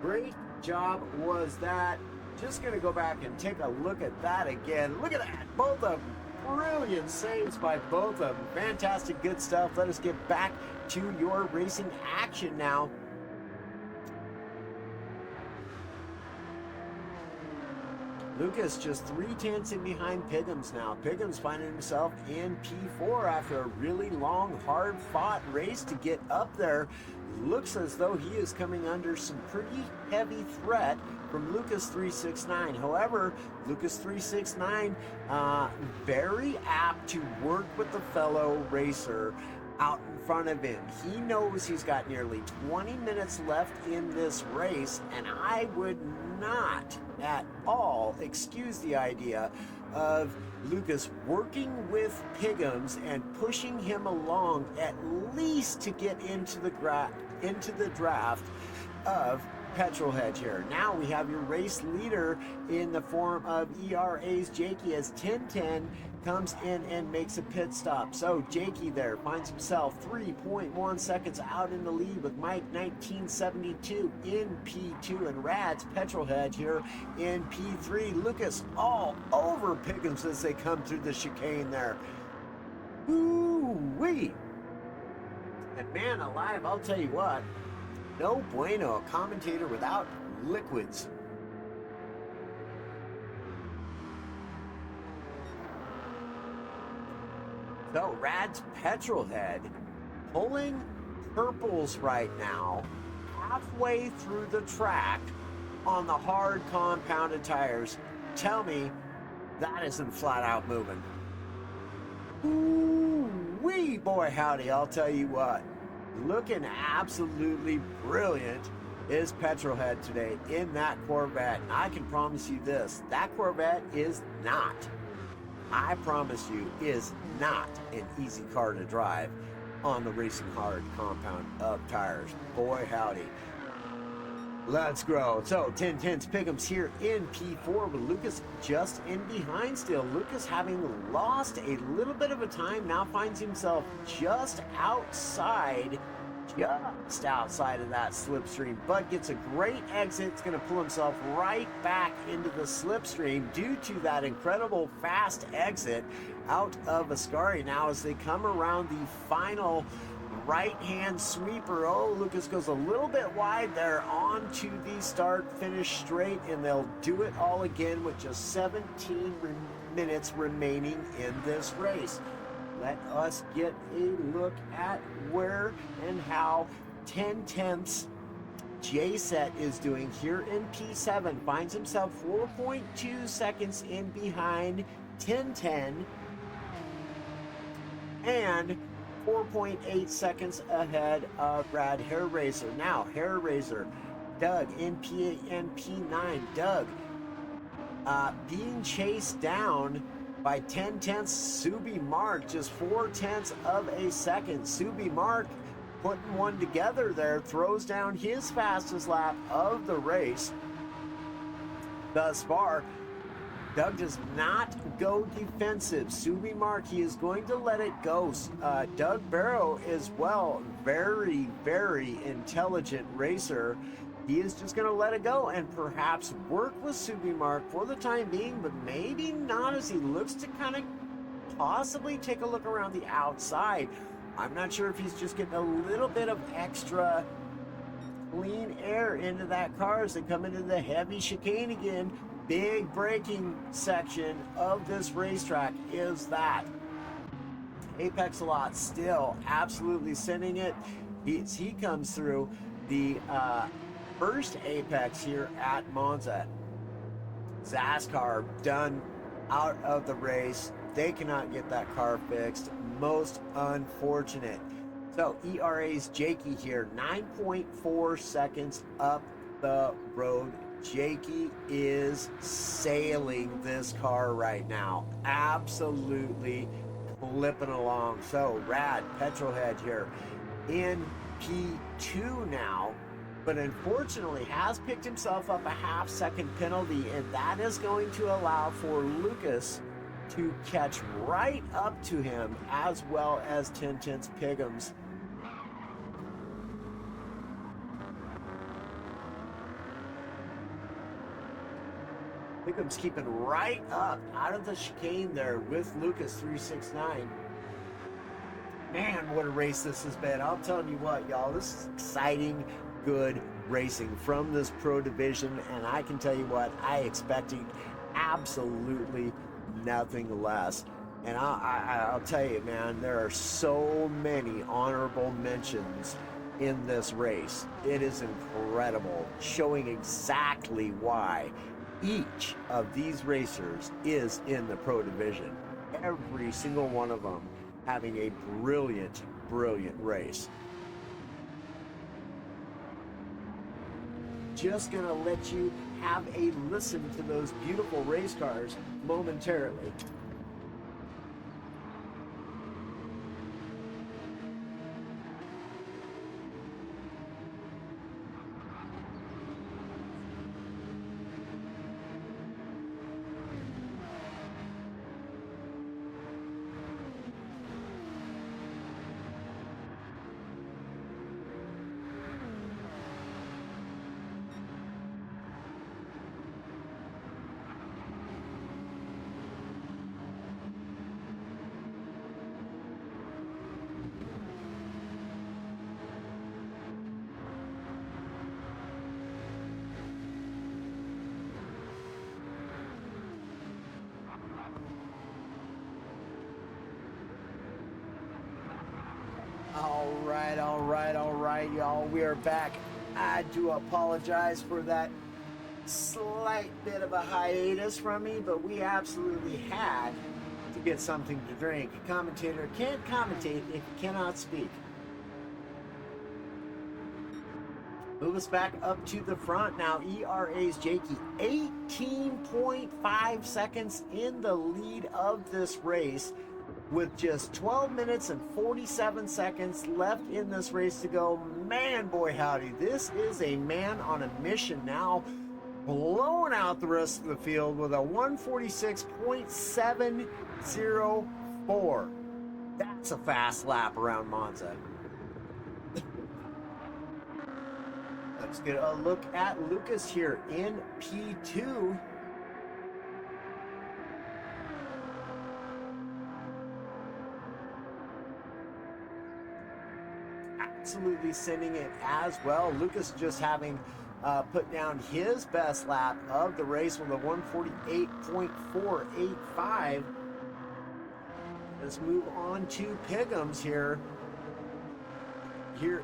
Great job was that. Just going to go back and take a look at that again. Look at that. Both of them. Brilliant saves by both of them. Fantastic, good stuff. Let us get back to your racing action now. Lucas just 3 tenths in behind Pighams now. Pighams finding himself in P4 after a really long, hard-fought race to get up there. Looks as though he is coming under some pretty heavy threat from Lucas 369. However, Lucas 369 very apt to work with the fellow racer out in front of him. He knows he's got nearly 20 minutes left in this race, and I would not at all excuse the idea of Lucas working with Pighams and pushing him along at least to get into the draft of Petrolhead here. Now we have your race leader in the form of ERA's Jakey as 1010 comes in and makes a pit stop. So Jakey there finds himself 3.1 seconds out in the lead with Mike 1972 in P2 and Rad's Petrolhead here in P3. Lucas all over Pickens as they come through the chicane there. Woo-wee! And man alive, I'll tell you what, no bueno, a commentator without liquids. So Rad's Petrolhead pulling purples right now, halfway through the track on the hard compounded tires. Tell me that isn't flat out moving. Ooh-wee, boy howdy, I'll tell you what. Looking absolutely brilliant is Petrolhead today in that Corvette. And I can promise you this, that Corvette is not, I promise you, is not an easy car to drive on the racing hard compound of tires. Boy howdy. Let's grow. So 10-10's Pick'ems here in P4 with Lucas just in behind still. Lucas, having lost a little bit of a time, now finds himself just outside of that slipstream, but gets a great exit. It's going to pull himself right back into the slipstream due to that incredible fast exit out of Ascari. Now as they come around the final right-hand sweeper, oh, Lucas goes a little bit wide there onto the start-finish straight, and they'll do it all again with just 17 minutes remaining in this race. Let us get a look at where and how 10-10ths J-Set is doing here in P7. Finds himself 4.2 seconds in behind 10-10 and 4.8 seconds ahead of Brad Hair Racer. Now, Hair Racer, Doug in P8 and P9. Doug being chased down by 10-10ths Subi Mark, just 4/10 of a second. Subi Mark putting one together there, throws down his fastest lap of the race thus far. Doug does not go defensive. Subi Mark, he is going to let it go. Doug Barrow as well, very, very intelligent racer. He is just going to let it go and perhaps work with Subi Mark for the time being, but maybe not as he looks to kind of possibly take a look around the outside. I'm not sure if he's just getting a little bit of extra clean air into that car as they come into the heavy chicane again. Big braking section of this racetrack is that. Apex a lot still absolutely sending it. He comes through the first Apex here at Monza. Zascar done out of the race. They cannot get that car fixed. Most unfortunate. So ERA's Jakey here, 9.4 seconds up the road. Jakey is sailing this car right now. Absolutely flipping along. So Rad Petrolhead here in P2 now, but unfortunately has picked himself up a half-second penalty, and that is going to allow for Lucas to catch right up to him, as well as 10-10's Pick'ems. Pick'ems keeping right up out of the chicane there with Lucas 369. Man, what a race this has been. I'll tell you what, y'all, this is exciting, good racing from this pro division, and I can tell you what, I expected absolutely nothing less. And I'll tell you, man, there are so many honorable mentions in this race. It is incredible, showing exactly why each of these racers is in the pro division. Every single one of them having a brilliant, brilliant race. Just gonna let you have a listen to those beautiful race cars momentarily. All right, y'all. We are back. I do apologize for that slight bit of a hiatus from me, but we absolutely had to get something to drink. A commentator can't commentate if he cannot speak. Move us back up to the front now. ERA's Jakey, 18.5 seconds in the lead of this race, with just 12 minutes and 47 seconds left in this race to go. Man, boy, howdy. This is a man on a mission now, blowing out the rest of the field with a 146.704. That's a fast lap around Monza. Let's get a look at Lucas here in P2. Absolutely sending it as well. Lucas just having put down his best lap of the race with a 148.485. Let's move on to Piggums here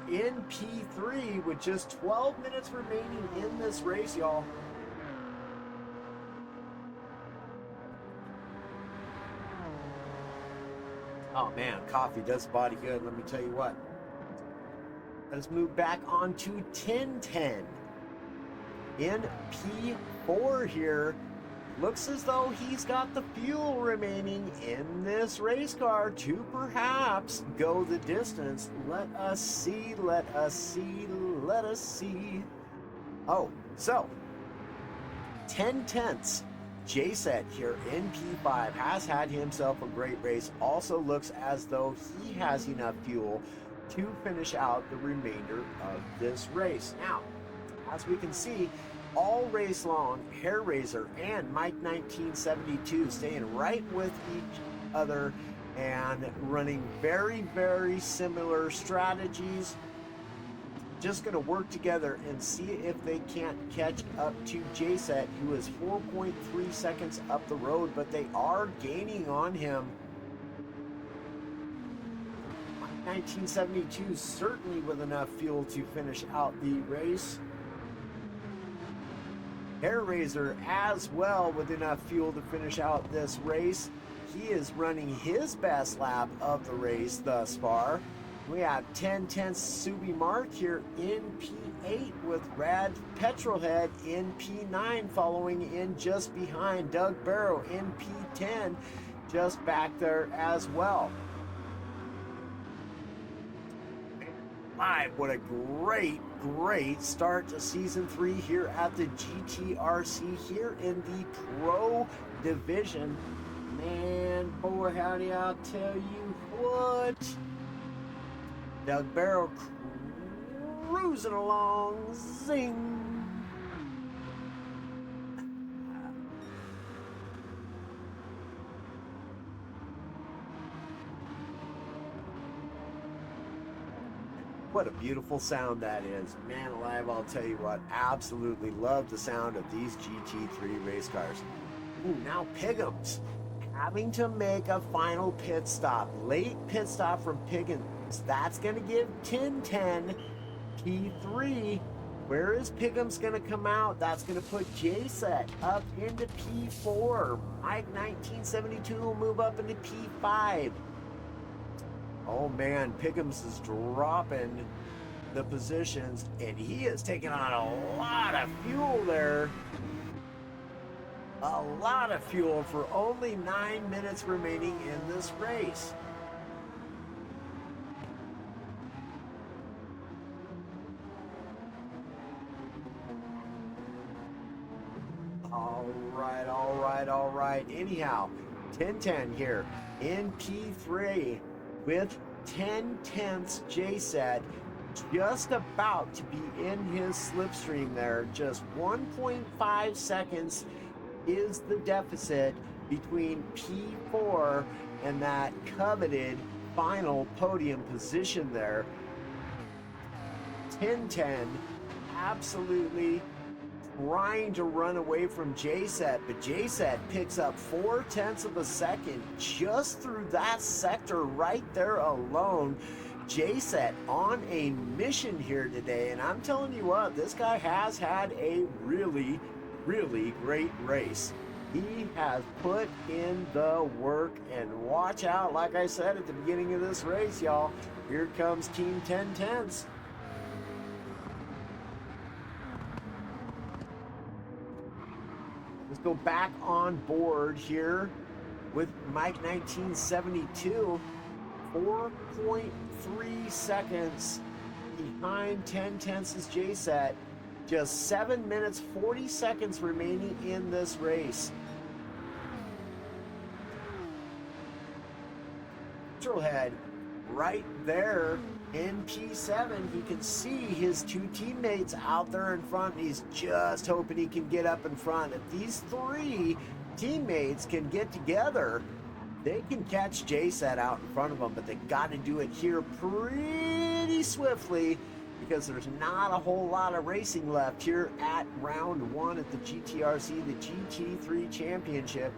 in P3 with just 12 minutes remaining in this race, y'all. Oh man, coffee does the body good, let me tell you what. Let's move back on to 1010 in P4 here. Looks as though he's got the fuel remaining in this race car to perhaps go the distance. Let us see, let us see, let us see. Oh, so 10 tenths. J-Set here in P5 has had himself a great race. Also looks as though he has enough fuel to finish out the remainder of this race. Now, as we can see, all race long, Hair Razor and Mike 1972 staying right with each other and running very, very similar strategies. Just going to work together and see if they can't catch up to J-Set, who is 4.3 seconds up the road, but they are gaining on him. 1972 certainly with enough fuel to finish out the race. Hair Razor as well with enough fuel to finish out this race. He is running his best lap of the race thus far. We have 10 tenths Subi Mark here in P8 with Rad Petrolhead in P9, following in just behind Doug Barrow in P10, just back there as well. Live, what a great start to season 3 here at the GTRC here in the Pro Division. Man, boy, howdy, I'll tell you what. Doug Barrow cruising along, zing. What a beautiful sound that is. Man alive, I'll tell you what, absolutely love the sound of these GT3 race cars. Ooh, now Piggums having to make a final pit stop. Late pit stop from Piggums. That's going to give 1010 P3. Where is Piggums going to come out? That's going to put J-Set up into P4. Mike 1972 will move up into P5. Oh man, Piggums is dropping the positions, and he is taking on a lot of fuel there. A lot of fuel for only 9 minutes remaining in this race. All right. Anyhow, 1010 here in P3 with 10 tenths J-Set just about to be in his slipstream there. Just 1.5 seconds is the deficit between P4 and that coveted final podium position there. 1010 absolutely trying to run away from J-Set, but J-Set picks up 0.4 of a second just through that sector right there alone. J-Set on a mission here today, and I'm telling you what, this guy has had a really, really great race. He has put in the work, and watch out, like I said at the beginning of this race, y'all. Here comes Team 1010s. Let's go back on board here with Mike 1972. 4.3 seconds behind 1010's J-Set. Just 7 minutes 40 seconds remaining in this race. Petrolhead right there in P7. He can see his two teammates out there in front. He's just hoping he can get up in front. If these three teammates can get together, they can catch J-Set out in front of them, but they got to do it here pretty swiftly because there's not a whole lot of racing left here at round one at the GTRC, the GT3 Championship.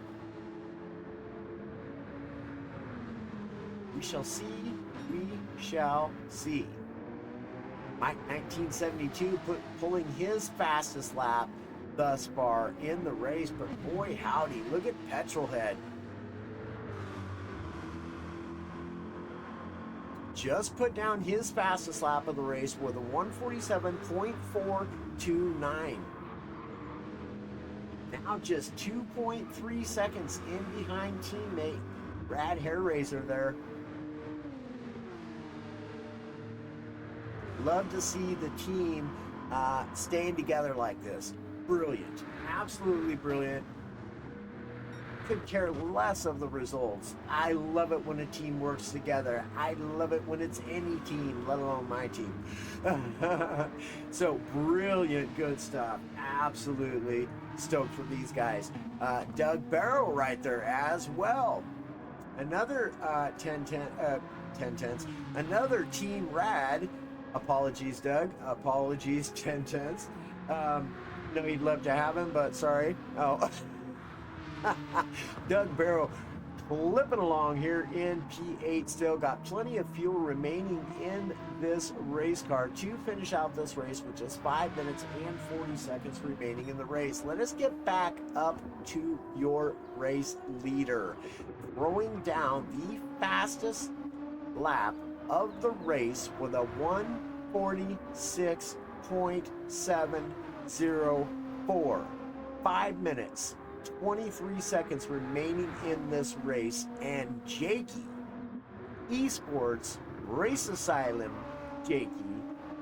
We shall see, we shall see. Mike 1972 pulling his fastest lap thus far in the race, but boy howdy, look at Petrolhead. Just put down his fastest lap of the race with a 147.429. Now just 2.3 seconds in behind teammate Brad Hairraiser there. Love to see the team staying together like this. Brilliant. Absolutely brilliant. Could care less of the results. I love it when a team works together. I love it when it's any team, let alone my team. So brilliant, good stuff. Absolutely stoked for these guys. Doug Barrow right there as well. Another 1010s. Another Team Rad. Apologies, Doug. Apologies, 1010s. No, he'd love to have him, but sorry. Oh. Doug Barrow flipping along here in P8 still. Got plenty of fuel remaining in this race car to finish out this race with just 5 minutes and 40 seconds remaining in the race. Let us get back up to your race leader. Throwing down the fastest lap of the race with a 146.704. 5 minutes 23 seconds remaining in this race, and Jakey Esports Race Asylum Jakey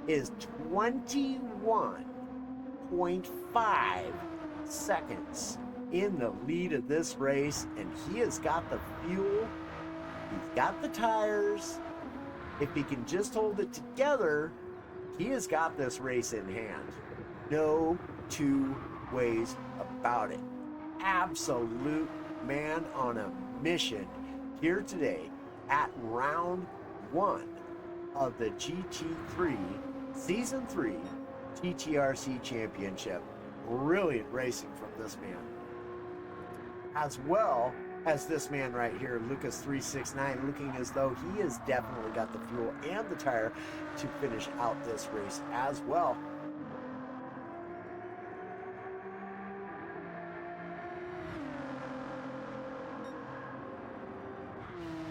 is 21.5 seconds in the lead of this race, and he has got the fuel, he's got the tires. If he can just hold it together, he has got this race in hand. No two ways about it. Absolute man on a mission here today at round one of the GT3 Season 3 GTRC Championship. Brilliant racing from this man. As well as this man right here, Lucas 369, looking as though he has definitely got the fuel and the tire to finish out this race as well.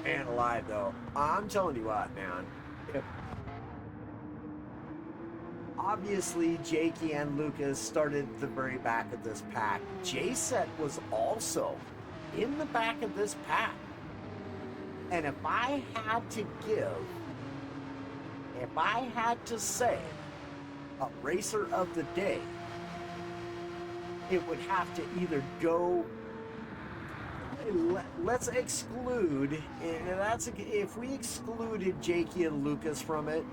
Man alive, though. I'm telling you what, man. Obviously, Jakey and Lucas started at the very back of this pack. J-Set was also in the back of this pack. And if I had to say a racer of the day, it would have to either go. Let's exclude, and that's if we excluded Jakey and Lucas from it.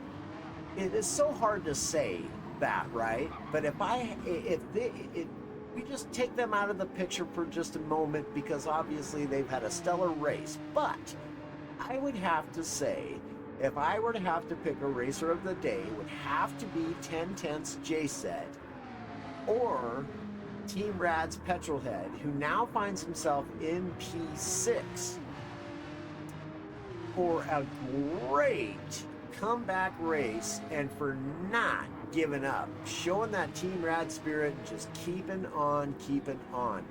It is so hard to say that, right? But if we just take them out of the picture for just a moment, because obviously they've had a stellar race. But I would have to say, if I were to have to pick a racer of the day, it would have to be 1010's J-Set or Team Rad's Petrolhead, who now finds himself in P6 for a great comeback race and for not giving up, showing that team rad spirit and just keeping on, keeping on.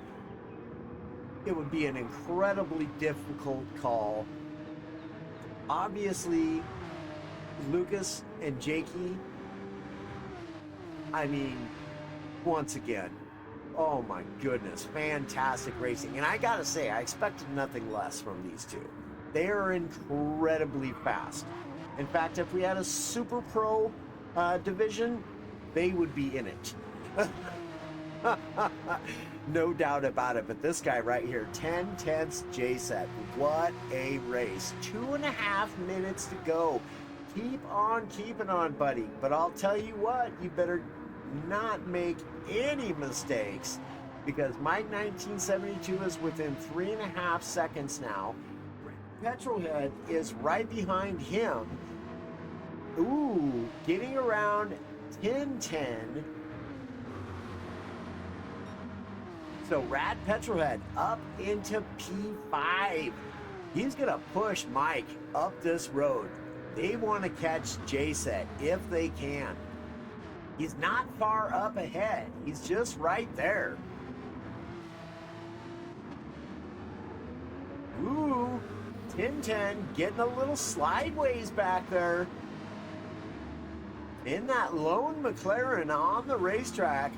It would be an incredibly difficult call. Obviously, Lucas and Jakey, I mean, once again, oh my goodness, fantastic racing. And I gotta say, I expected nothing less from these two. They are incredibly fast. In fact, if we had a Super Pro division, they would be in it. No doubt about it. But this guy right here, 10/10 J-Set. What a race. 2.5 minutes to go. Keep on keeping on, buddy. But I'll tell you what, you better not make any mistakes, because Mike 1972 is within 3.5 seconds now. Petrolhead is right behind him. Ooh, getting around 10:10. So Rad Petrolhead up into P5. He's gonna push Mike up this road. They want to catch J-Set if they can. He's not far up ahead. He's just right there. Ooh, 10-10 getting a little slideways back there. In that lone McLaren on the racetrack.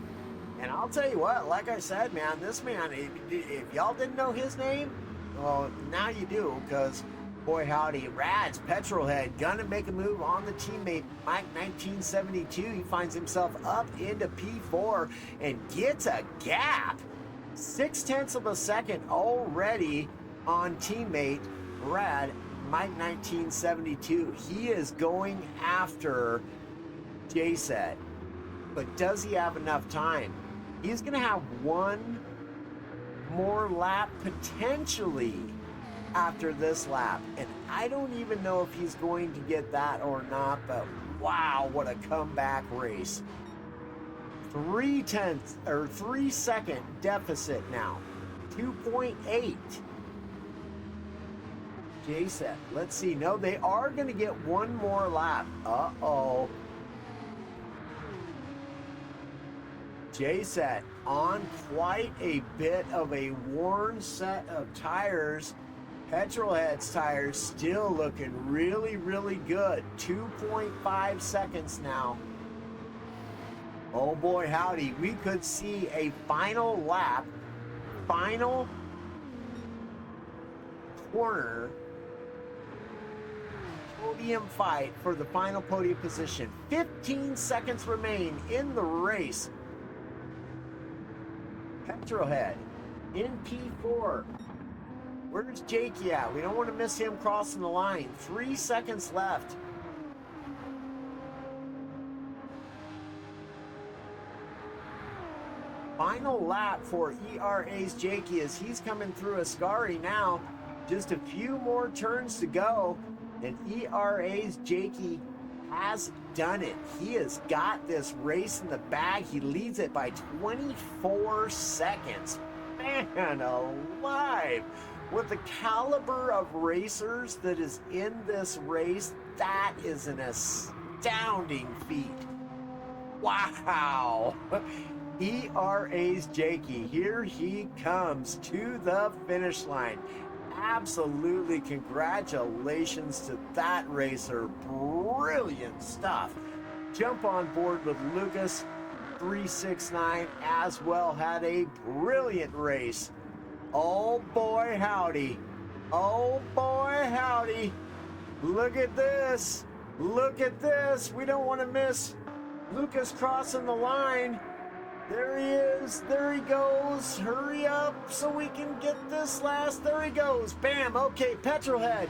And I'll tell you what, like I said, man, this man, if y'all didn't know his name, well, now you do, because boy howdy, Rad's Petrolhead gonna make a move on the teammate Mike 1972. He finds himself up into P4 and gets a gap. 0.6 of a second already on teammate Rad Mike 1972. He is going after J-Set, but does he have enough time? He's gonna have one more lap potentially after this lap, and I don't even know if he's going to get that or not, but wow, what a comeback race. 3 second deficit now. 2.8. J-Set, let's see. No, they are going to get one more lap. Uh-oh. J-Set on quite a bit of a worn set of tires. Petrolhead's tires still looking really, really good. 2.5 seconds now. Oh boy, howdy. We could see a final lap, final corner podium fight for the final podium position. 15 seconds remain in the race. Petrolhead in P4. Where's Jakey at? We don't want to miss him crossing the line. 3 seconds left. Final lap for ERA's Jakey as he's coming through Ascari now. Just a few more turns to go, and ERA's Jakey has done it. He has got this race in the bag. He leads it by 24 seconds. Man alive! With the caliber of racers that is in this race, that is an astounding feat. Wow! ERA's Jakey, here he comes to the finish line. Absolutely congratulations to that racer. Brilliant stuff. Jump on board with Lucas 369 as well. Had a brilliant race. Oh boy howdy. Oh boy howdy. Look at this. Look at this. We don't want to miss Lucas crossing the line. There he is. There he goes. Hurry up so we can get this last. There he goes. Bam. Okay, Petrolhead.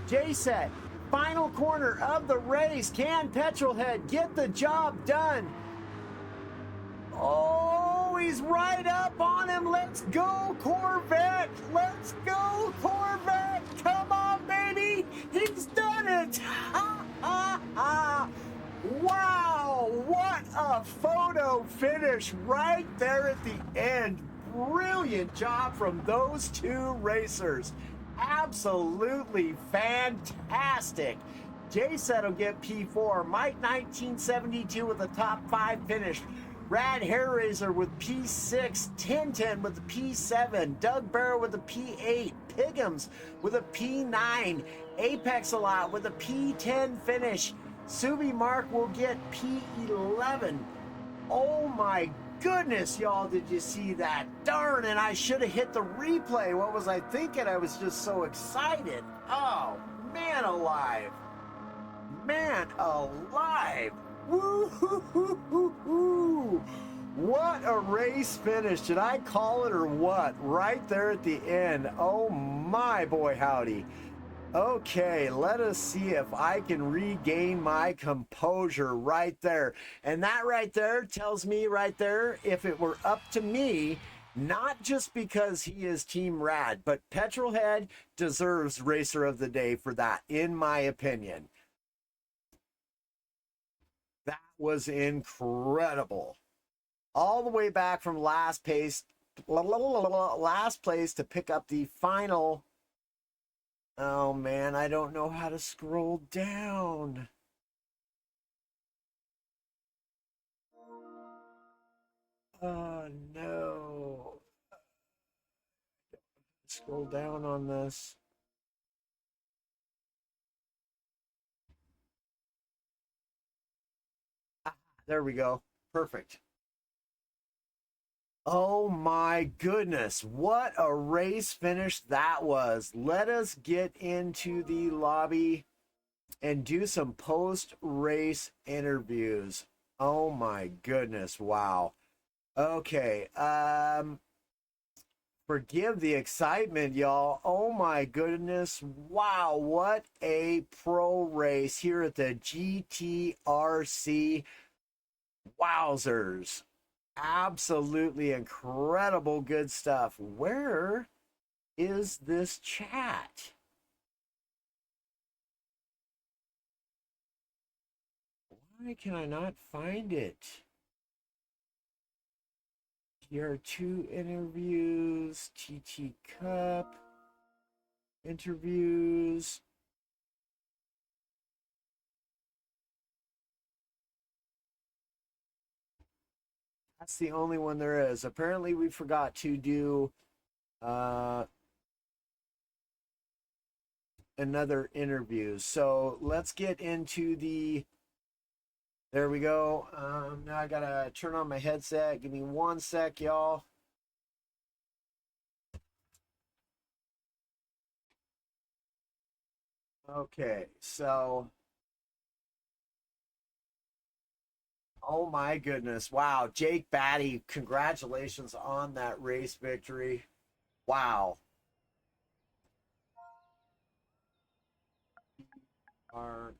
J-Set. Final corner of the race. Can Petrolhead get the job done? Oh, he's right up on him. Let's go, Corvette. Let's go, Corvette. Come on, baby. He's done it. Ha, ha, ha. Wow, what a photo finish right there at the end. Brilliant job from those two racers. Absolutely fantastic. Jay said he'll get P4. Mike 1972 with a top 5 finish. Rad Hairraiser with P6. Tintin with a P7. Doug Barrow with a P8. Piggums with a P9. Apex a lot with a P10 finish. Subi Mark will get P11. Oh my goodness, y'all, did you see that? Darn, and I should have hit the replay. What was I thinking? I was just so excited. Oh, man alive. Man alive. Woo-hoo-hoo-hoo-hoo. What a race finish. Did I call it or what? Right there at the end. Oh my boy howdy. Okay, let us see if I can regain my composure right there. And that right there tells me right there, if it were up to me, not just because he is Team Rad, but Petrolhead deserves Racer of the Day for that, in my opinion. That was incredible. All the way back from last place to pick up the final. Oh man, I don't know how to scroll down. Oh no. Scroll down on this. Ah, there we go. Perfect. Oh my goodness, what a race finish that was. Let us get into the lobby and do some post-race interviews. Oh my goodness, wow. Okay, forgive the excitement, y'all. Oh my goodness, wow, what a pro race here at the GTRC. Wowzers. Absolutely incredible good stuff. Where is this chat? Why can I not find it? Here are 2 interviews, TT Cup interviews. That's the only one there is. Apparently we forgot to do another interview. So let's get into the, there we go. Now I gotta turn on my headset. Give me 1 sec, y'all. Okay, so, oh my goodness. Wow, Jake Batty, congratulations on that race victory. Wow. R2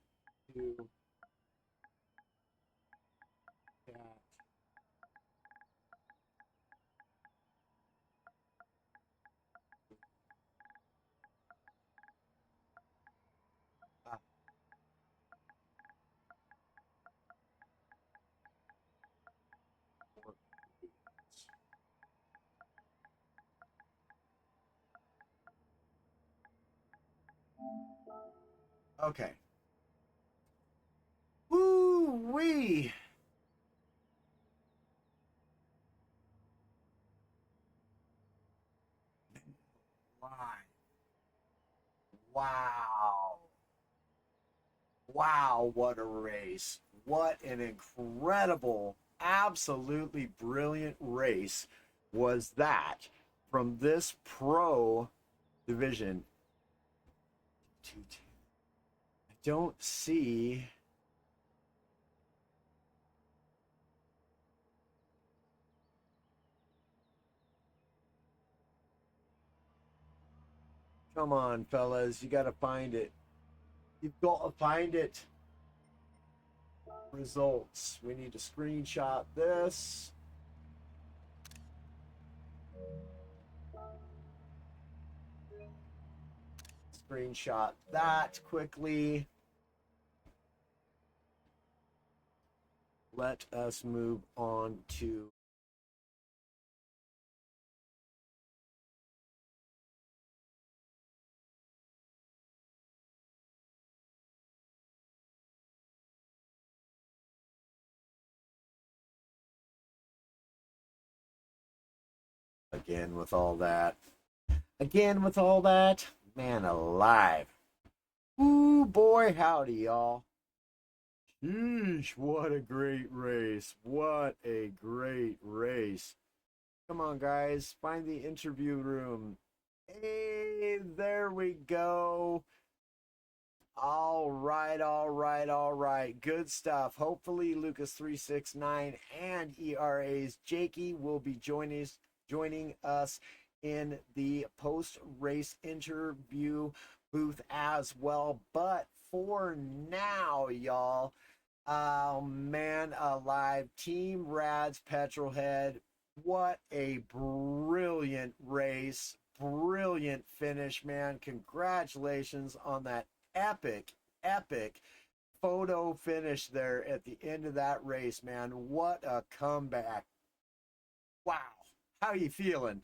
chat. Ah, okay. Woo wee. Wow. Wow, what a race. What an incredible, absolutely brilliant race was that from this pro division. I don't see. Come on, fellas, you got to find it. You've got to find it. Results. We need to screenshot this. Screenshot that quickly. Let us move on to Again with all that. Again with all that. Man alive. Ooh, boy, howdy, y'all. Sheesh, what a great race. What a great race. Come on, guys, find the interview room. Hey, there we go. All right, all right, all right. Good stuff. Hopefully, Lucas369 and ERA's Jakey will be joining us in the post race interview booth as well. But for now, y'all, oh man alive, Team Rad's Petrolhead. What a brilliant race. Brilliant finish, man. Congratulations on that epic, epic photo finish there at the end of that race, man. What a comeback. Wow. How you feeling?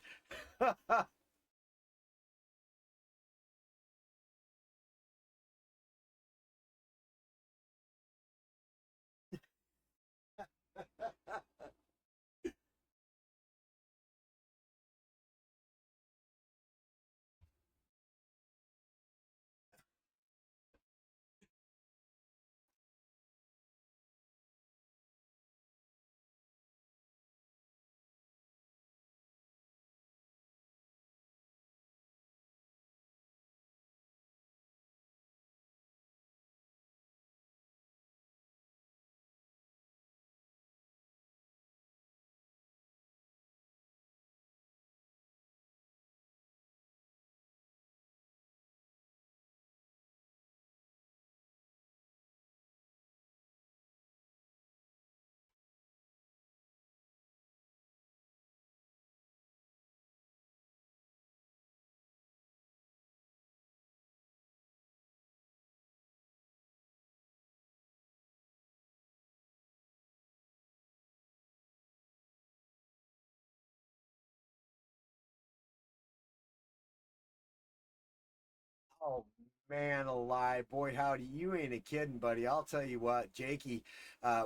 Oh man alive, boy howdy, you ain't a kidding, buddy. I'll tell you what, Jakey,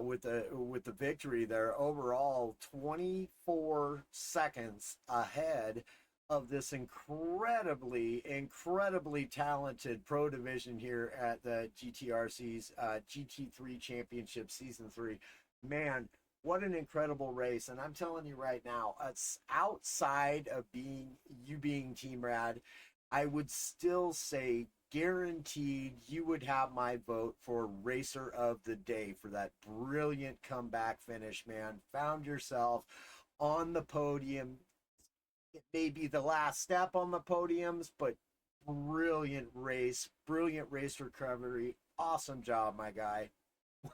with the victory there, overall 24 seconds ahead of this incredibly talented pro division here at the GTRC's GT3 Championship Season 3. Man, what an incredible race. And I'm telling you right now, it's outside of being Team Rad, I would still say guaranteed you would have my vote for Racer of the Day for that brilliant comeback finish, man. Found yourself on the podium. It may be the last step on the podiums, but brilliant race recovery. Awesome job, my guy.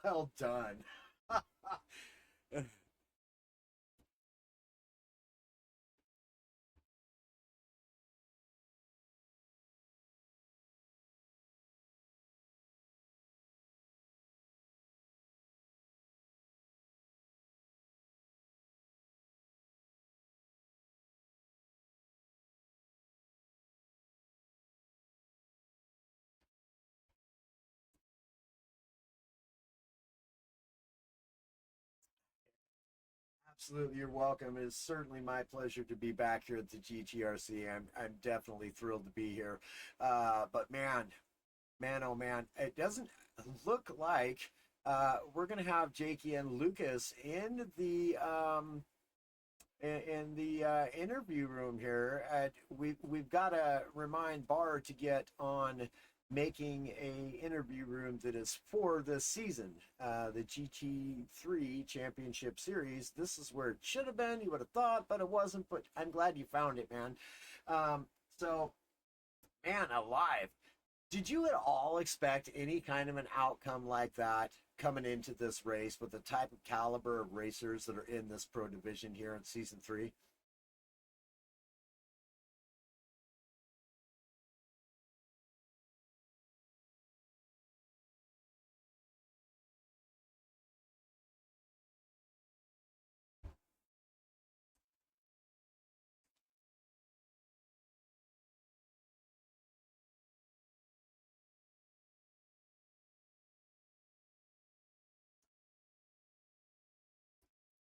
Well done. Absolutely, you're welcome. It's certainly my pleasure to be back here at the GTRC. I'm definitely thrilled to be here. But man, oh man, it doesn't look like we're gonna have Jakey and Lucas in the interview room here. We've got to remind Barr to get on making a interview room that is for this season, the GT3 Championship Series. This is where it should have been. You would have thought, but it wasn't. But I'm glad you found it, man. So, man, alive. Did you at all expect any kind of an outcome like that coming into this race with the type of caliber of racers that are in this pro division here in season three?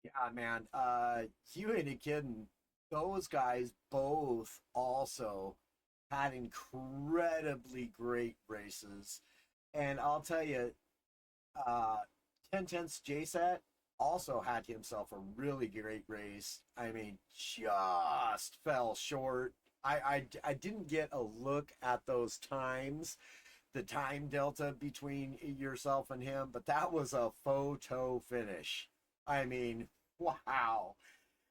Yeah, man. You ain't a kidding. those guys both also had incredibly great races. And I'll tell you, uh, 10 tenths JSAT also had himself a really great race. I mean, just fell short. I didn't get a look at those times, the time delta between yourself and him, but that was a photo finish. I mean, wow.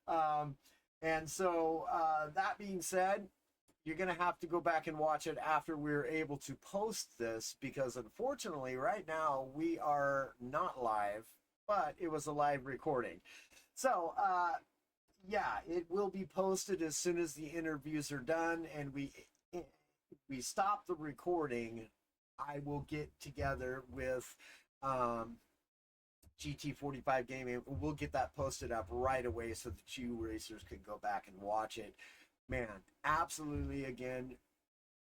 Um, and so, that being said, you're going to have to go back and watch it after we're able to post this because unfortunately, right now, we are not live, but it was a live recording. So, yeah, it will be posted as soon as the interviews are done and we stop the recording. I will get together with GT45 Gaming. We'll get that posted up right away so that you racers can go back and watch it. Man, absolutely, again,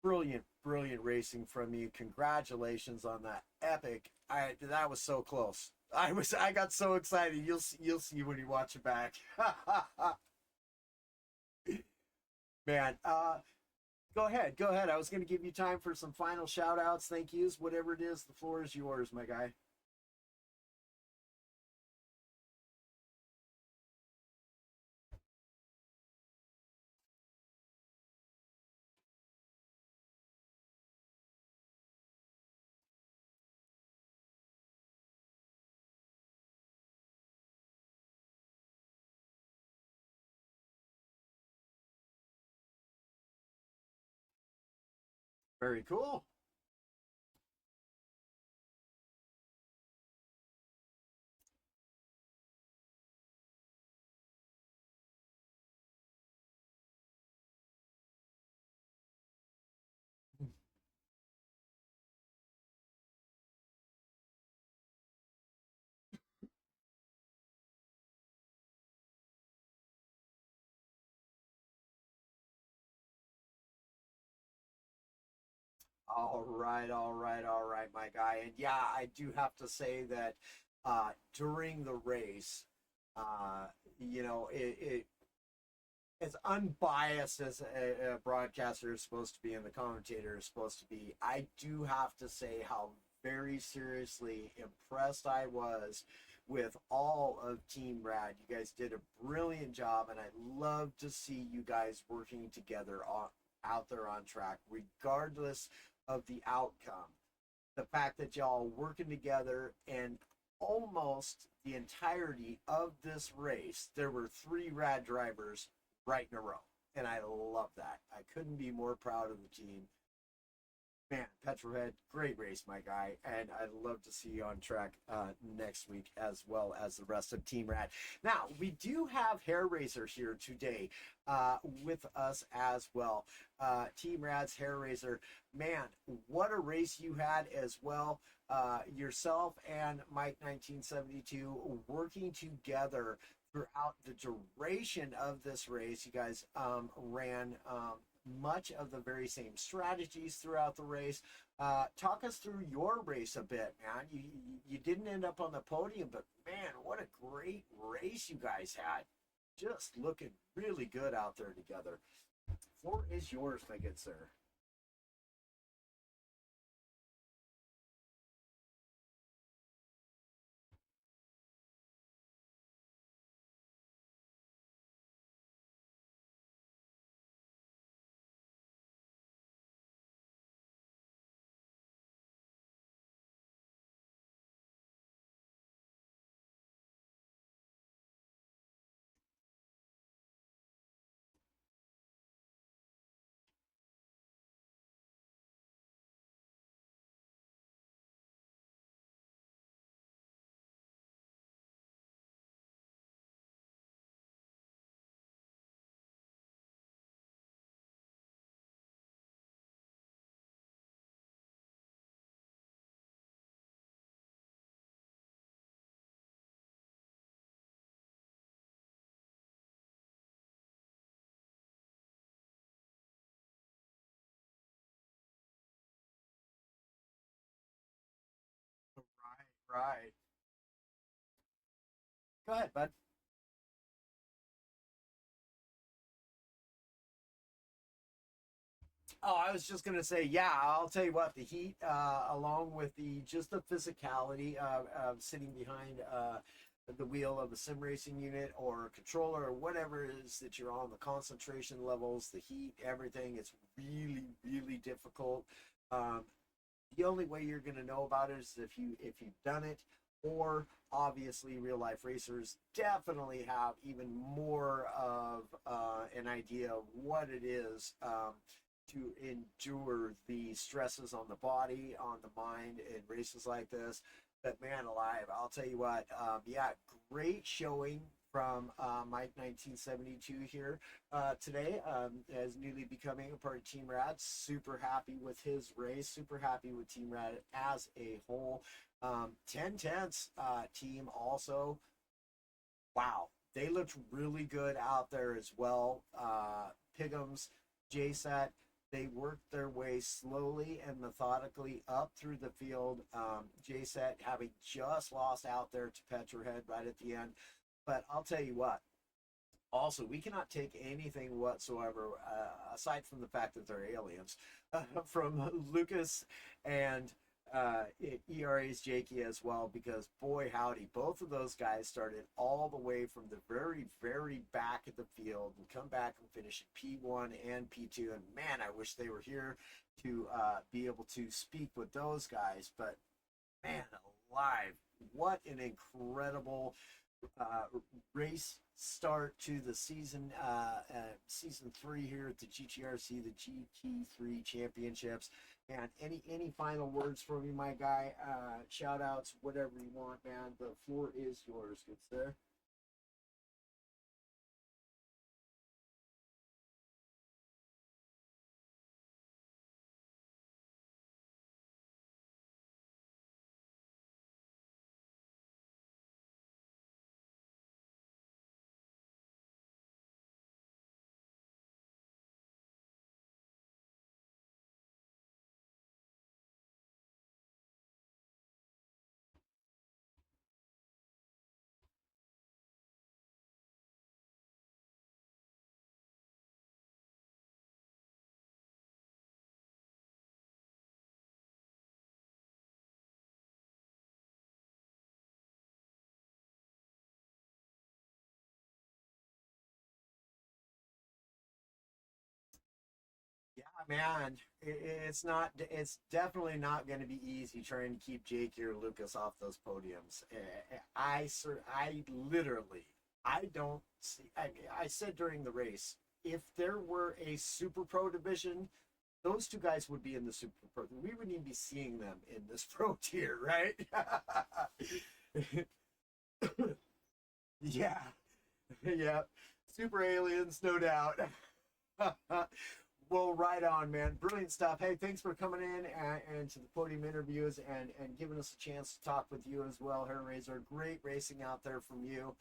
brilliant, brilliant racing from you. Congratulations on that epic. That was so close. I got so excited. You'll see when you watch it back. Man, go ahead. I was going to give you time for some final shout outs, thank yous, whatever it is. The floor is yours, my guy. Very cool. All right, my guy. And yeah, I do have to say that during the race, uh, you know, as unbiased as a broadcaster is supposed to be and the commentator is supposed to be, I do have to say how very seriously impressed I was with all of Team Rad. You guys did a brilliant job, and I love to see you guys working together out there on track, regardless of the outcome. The fact that y'all working together and almost the entirety of this race, there were three rad drivers right in a row. And I love that. I couldn't be more proud of the team. Man, Petrohead, great race, my guy. And I'd love to see you on track next week as well as the rest of Team Rad. Now, we do have Hair Razor here today with us as well. Team Rad's Hair Razor. Man, what a race you had as well. Yourself and Mike 1972 working together throughout the duration of this race. You guys ran much of the very same strategies throughout the race. Talk us through your race a bit, man. You didn't end up on the podium, but man, what a great race you guys had. Just looking really good out there together. Floor is yours, my good sir. Right, right. Go ahead, bud. Oh, I was just gonna say, yeah. I'll tell you what, the heat, along with the just the physicality of sitting behind the wheel of a sim racing unit or a controller or whatever it is that you're on, the concentration levels, the heat, everything. It's really, really difficult. Um, the only way you're going to know about it is if you've done it, or obviously real life racers definitely have even more of an idea of what it is to endure the stresses on the body, on the mind in races like this. But man alive, I'll tell you what, yeah, great showing from Mike 1972 here today, as newly becoming a part of Team Rad. Super happy with his race, super happy with Team Rad as a whole. 10 tenths team also. Wow, they looked really good out there as well. Piggums, JSAT, they worked their way slowly and methodically up through the field. JSAT having just lost out there to Petrohead right at the end. But I'll tell you what, also, we cannot take anything whatsoever, aside from the fact that they're aliens, from Lucas and ERA's Jakey as well, because boy howdy, both of those guys started all the way from the very, very back of the field and come back and finish in P1 and P2. And man, I wish they were here to be able to speak with those guys. But man alive, what an incredible uh, race start to the season, season 3 here at the GTRC, the GT3 championships. And any final words from you, my guy? Shout outs, whatever you want, man. The floor is yours, good sir. Yeah, man, it's not. It's definitely not going to be easy trying to keep Jake or Lucas off those podiums. I literally, I don't see. I said during the race, if there were a Super Pro division, those two guys would be in the Super Pro. We wouldn't even be seeing them in this Pro tier, right? Yeah, yeah, super aliens, no doubt. Well, right on, man. Brilliant stuff. Hey, thanks for coming in and to the podium interviews and giving us a chance to talk with you as well, Hair Razor. Great racing out there from you.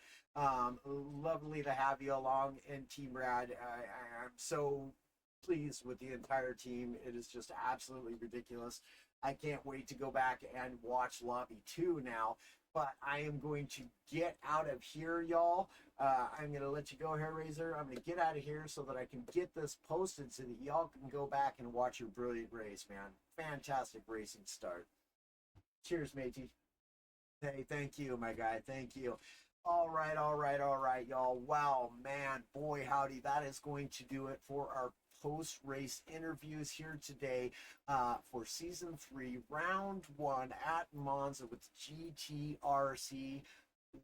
Lovely to have you along in Team Rad. I'm so pleased with the entire team. It is just absolutely ridiculous. I can't wait to go back and watch Lobby 2 now. But I am going to get out of here, y'all. I'm going to let you go, Hair Razor. I'm going to get out of here so that I can get this posted so that y'all can go back and watch your brilliant race, man. Fantastic racing start. Cheers, matey. Hey, thank you, my guy. Thank you. All right, all right, all right, y'all. Wow, man, boy, howdy. That is going to do it for our post race interviews here today for season 3, round 1 at Monza with GTRC.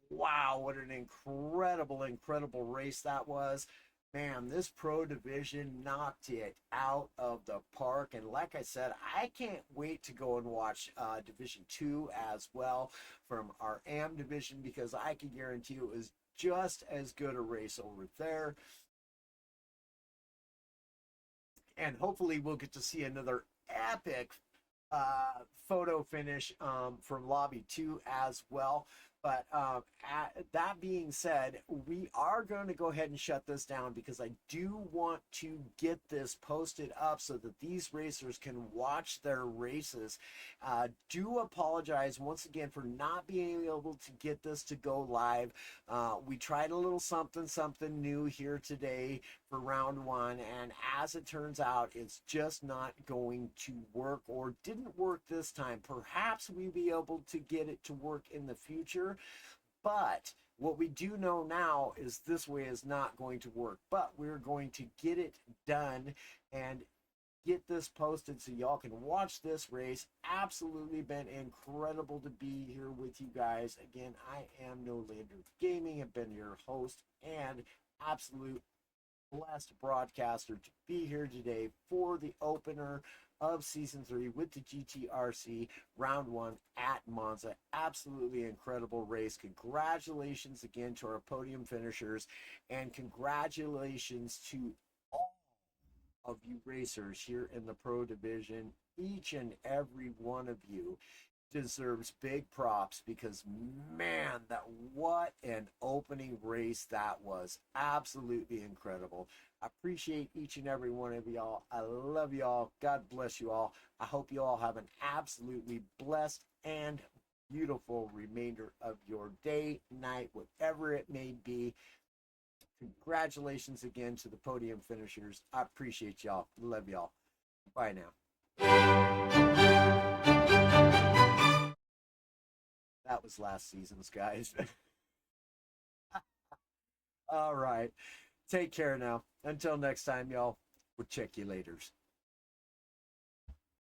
Wow, what an incredible, incredible race that was. Man, this pro division knocked it out of the park. And like I said, I can't wait to go and watch Division 2 as well from our AM division, because I can guarantee you it was just as good a race over there. And hopefully we'll get to see another epic photo finish from Lobby 2 as well. But that being said, we are going to go ahead and shut this down because I do want to get this posted up so that these racers can watch their races. Do apologize once again for not being able to get this to go live. We tried a little something new here today for round one, and as it turns out, it's just not going to work, or didn't work this time. Perhaps we'll be able to get it to work in the future, but what we do know now is this way is not going to work. But we're going to get it done and get this posted so y'all can watch this race. Absolutely been incredible to be here with you guys. Again, I am Nolander Gaming, have been your host and absolute blessed broadcaster to be here today for the opener of season 3 with the GTRC round 1 at Monza. Absolutely incredible race. Congratulations again to our podium finishers, and congratulations to all of you racers here in the pro division. Each and every one of you deserves big props because, man, that what an opening race that was. Absolutely incredible. I appreciate each and every one of y'all. I love y'all. God bless you all. I hope you all have an absolutely blessed and beautiful remainder of your day, night, whatever it may be. Congratulations again to the podium finishers. I appreciate y'all. Love y'all. Bye now. That was last season's, guys. All right. Take care now. Until next time, y'all. We'll check you later.